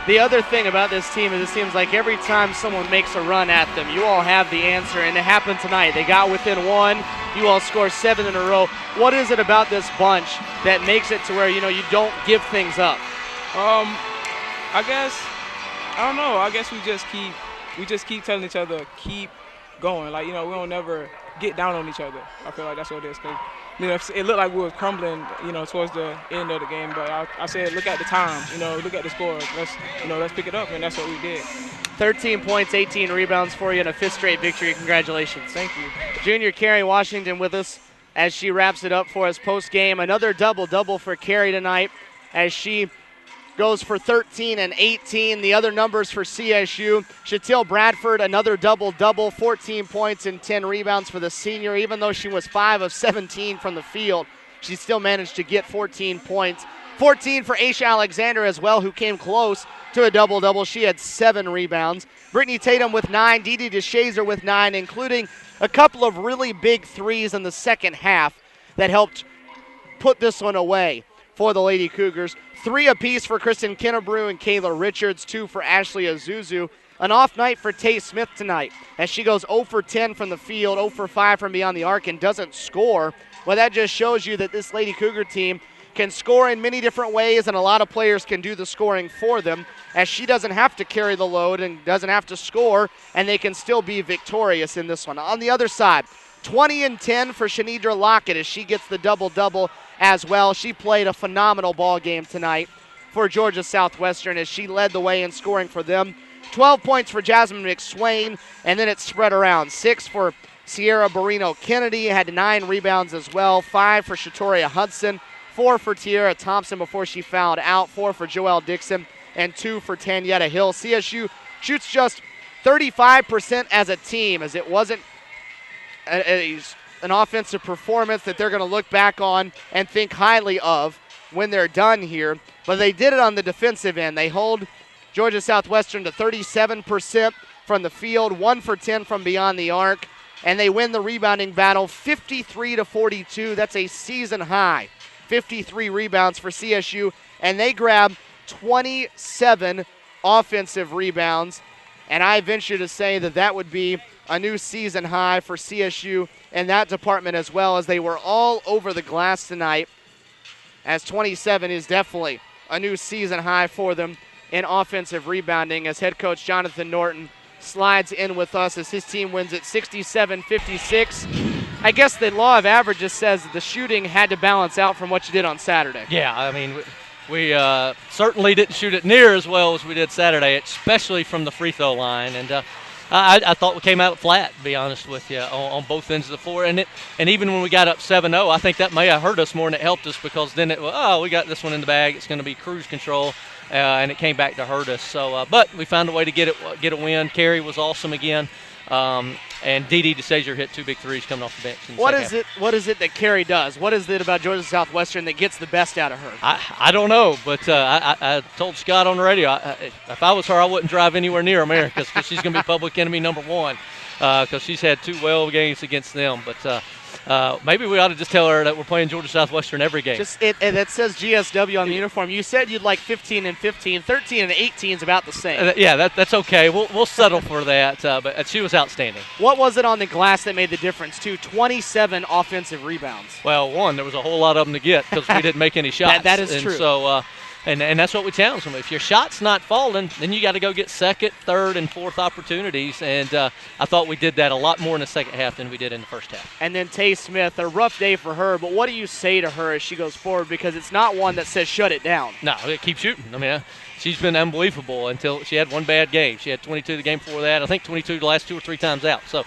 The other thing about this team is it seems like every time someone makes a run at them, you all have the answer, and it happened tonight. They got within 1. You all score 7 in a row. What is it about this bunch that makes it to where, you don't give things up?
I don't know. I guess we just keep telling each other, keep going. We don't never get down on each other. I feel like that's what it is. Cause, it looked like we were crumbling, towards the end of the game. But I said, look at the time, look at the score. Let's pick it up, and that's what we did.
13 points, 18 rebounds for you, and a 5th straight victory. Congratulations.
Thank you.
Junior Kerry Washington with us as she wraps it up for us post-game. Another double-double for Kerry tonight as she goes for 13 and 18. The other numbers for CSU. Shatil Bradford, another double-double, 14 points and 10 rebounds for the senior. Even though she was 5 of 17 from the field, she still managed to get 14 points. 14 for Aisha Alexander as well, who came close to a double-double. She had 7 rebounds. Brittany Tatum with 9, Dee Dee DeShazer with 9, including a couple of really big threes in the second half that helped put this one away for the Lady Cougars. 3 apiece for Kristen Kennebrew and Kayla Richards, 2 for Ashley Azuzu. An off night for Tate Smith tonight as she goes 0 for 10 from the field, 0 for 5 from beyond the arc, and doesn't score. Well, that just shows you that this Lady Cougar team can score in many different ways, and a lot of players can do the scoring for them, as she doesn't have to carry the load and doesn't have to score, and they can still be victorious in this one. On the other side, 20 and 10 for Shanidra Lockett as she gets the double-double as well. She played a phenomenal ball game tonight for Georgia Southwestern as she led the way in scoring for them. 12 points for Jasmine McSwain, and then it spread around. 6 for Sierra Barino Kennedy, had 9 rebounds as well. 5 for Shatoria Hudson, 4 for Tiara Thompson before she fouled out, 4 for Joelle Dixon, and 2 for Tanyetta Hill. CSU shoots just 35% as a team, as it wasn't an offensive performance that they're going to look back on and think highly of when they're done here. But they did it on the defensive end. They hold Georgia Southwestern to 37% from the field, 1 for 10 from beyond the arc, and they win the rebounding battle 53-42. That's a season high. 53 rebounds for CSU, and they grab 27 offensive rebounds. And I venture to say that that would be a new season high for CSU in that department as well, as they were all over the glass tonight, as 27 is definitely a new season high for them in offensive rebounding, as head coach Jonathan Norton slides in with us as his team wins at 67-56. I guess the law of averages says that the shooting had to balance out from what you did on Saturday.
Yeah, I mean, we certainly didn't shoot it near as well as we did Saturday, especially from the free throw line. And I thought we came out flat, to be honest with you, on both ends of the floor. And even when we got up 7-0, I think that may have hurt us more than it helped us, because then we got this one in the bag. It's going to be cruise control, and it came back to hurt us. So, but we found a way to get a win. Carey was awesome again. And Dee DeSazier hit 2 big threes coming off the bench.
What is it that Carey does? What is it about Georgia Southwestern that gets the best out of her?
I don't know, but I told Scott on the radio, if I was her, I wouldn't drive anywhere near America, because she's going to be public enemy number one, because she's had 2 well games against them. But maybe we ought to just tell her that we're playing Georgia Southwestern every game.
And it says GSW on the uniform. You said you'd like 15 and 15. 13 and 18 is about the same.
Yeah, that's okay. We'll settle for that. But she was outstanding.
What was it on the glass that made the difference, too? 27 offensive rebounds.
Well, one, there was a whole lot of them to get because we didn't make any shots.
That is true.
So, and that's what we challenge them. If your shot's not falling, then you got to go get second, third, and fourth opportunities. And I thought we did that a lot more in the second half than we did in the first half.
And then Tay Smith, a rough day for her. But what do you say to her as she goes forward? Because it's not one that says shut it down.
No, keep shooting. I mean, she's been unbelievable until she had one bad game. She had 22 the game before that. I think 22 the last 2 or 3 times out. So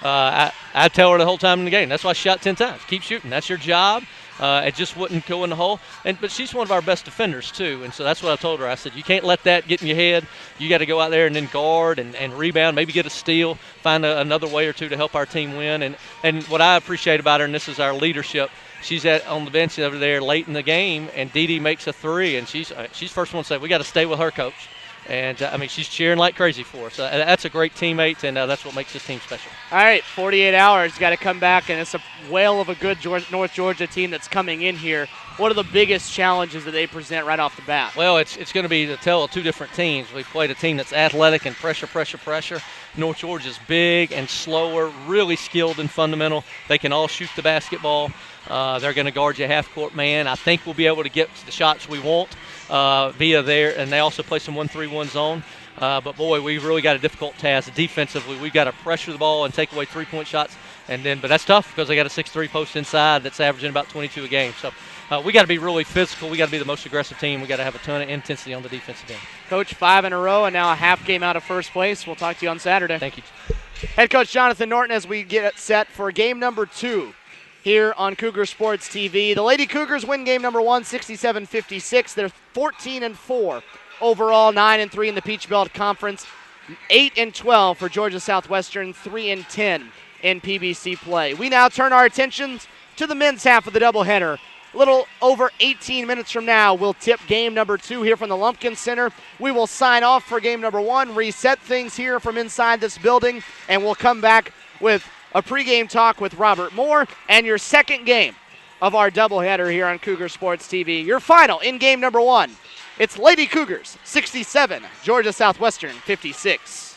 I tell her the whole time in the game, that's why she shot 10 times. Keep shooting. That's your job. It just wouldn't go in the hole. But she's one of our best defenders, too. And so that's what I told her. I said, you can't let that get in your head. You got to go out there and then guard and rebound, maybe get a steal, find another way or two to help our team win. And what I appreciate about her, and this is our leadership, she's on the bench over there late in the game, and Dee Dee makes a 3, and she's first one to say, we got to stay with her, coach. And, I mean, she's cheering like crazy for us. That's a great teammate, and that's what makes this team special.
All right, 48 hours. Got to come back, and it's a whale of a good North Georgia team that's coming in here. What are the biggest challenges that they present right off the bat?
Well, it's going to be to tell 2 different teams. We played a team that's athletic and pressure. North Georgia's big and slower, really skilled and fundamental. They can all shoot the basketball. They're going to guard you half-court man. I think we'll be able to get the shots we want via there, and they also play some 1-3-1 zone. But, boy, we've really got a difficult task. Defensively, we've got to pressure the ball and take away 3-point shots. But that's tough because they got a 6'3" post inside that's averaging about 22 a game. So we got to be really physical. We got to be the most aggressive team. We got to have a ton of intensity on the defensive end.
Coach, 5 in a row and now a half game out of first place. We'll talk to you on Saturday.
Thank you.
Head coach Jonathan Norton as we get set for game number 2 here on Cougar Sports TV. The Lady Cougars win game number 1, 67-56. They're 14-4 overall, 9-3 in the Peach Belt Conference, 8-12 for Georgia Southwestern, 3-10 in PBC play. We now turn our attentions to the men's half of the doubleheader. A little over 18 minutes from now, we'll tip game number 2 here from the Lumpkin Center. We will sign off for game number 1, reset things here from inside this building, and we'll come back with a pregame talk with Robert Moore and your second game of our doubleheader here on Cougar Sports TV. Your final in game number 1. It's Lady Cougars 67, Georgia Southwestern 56.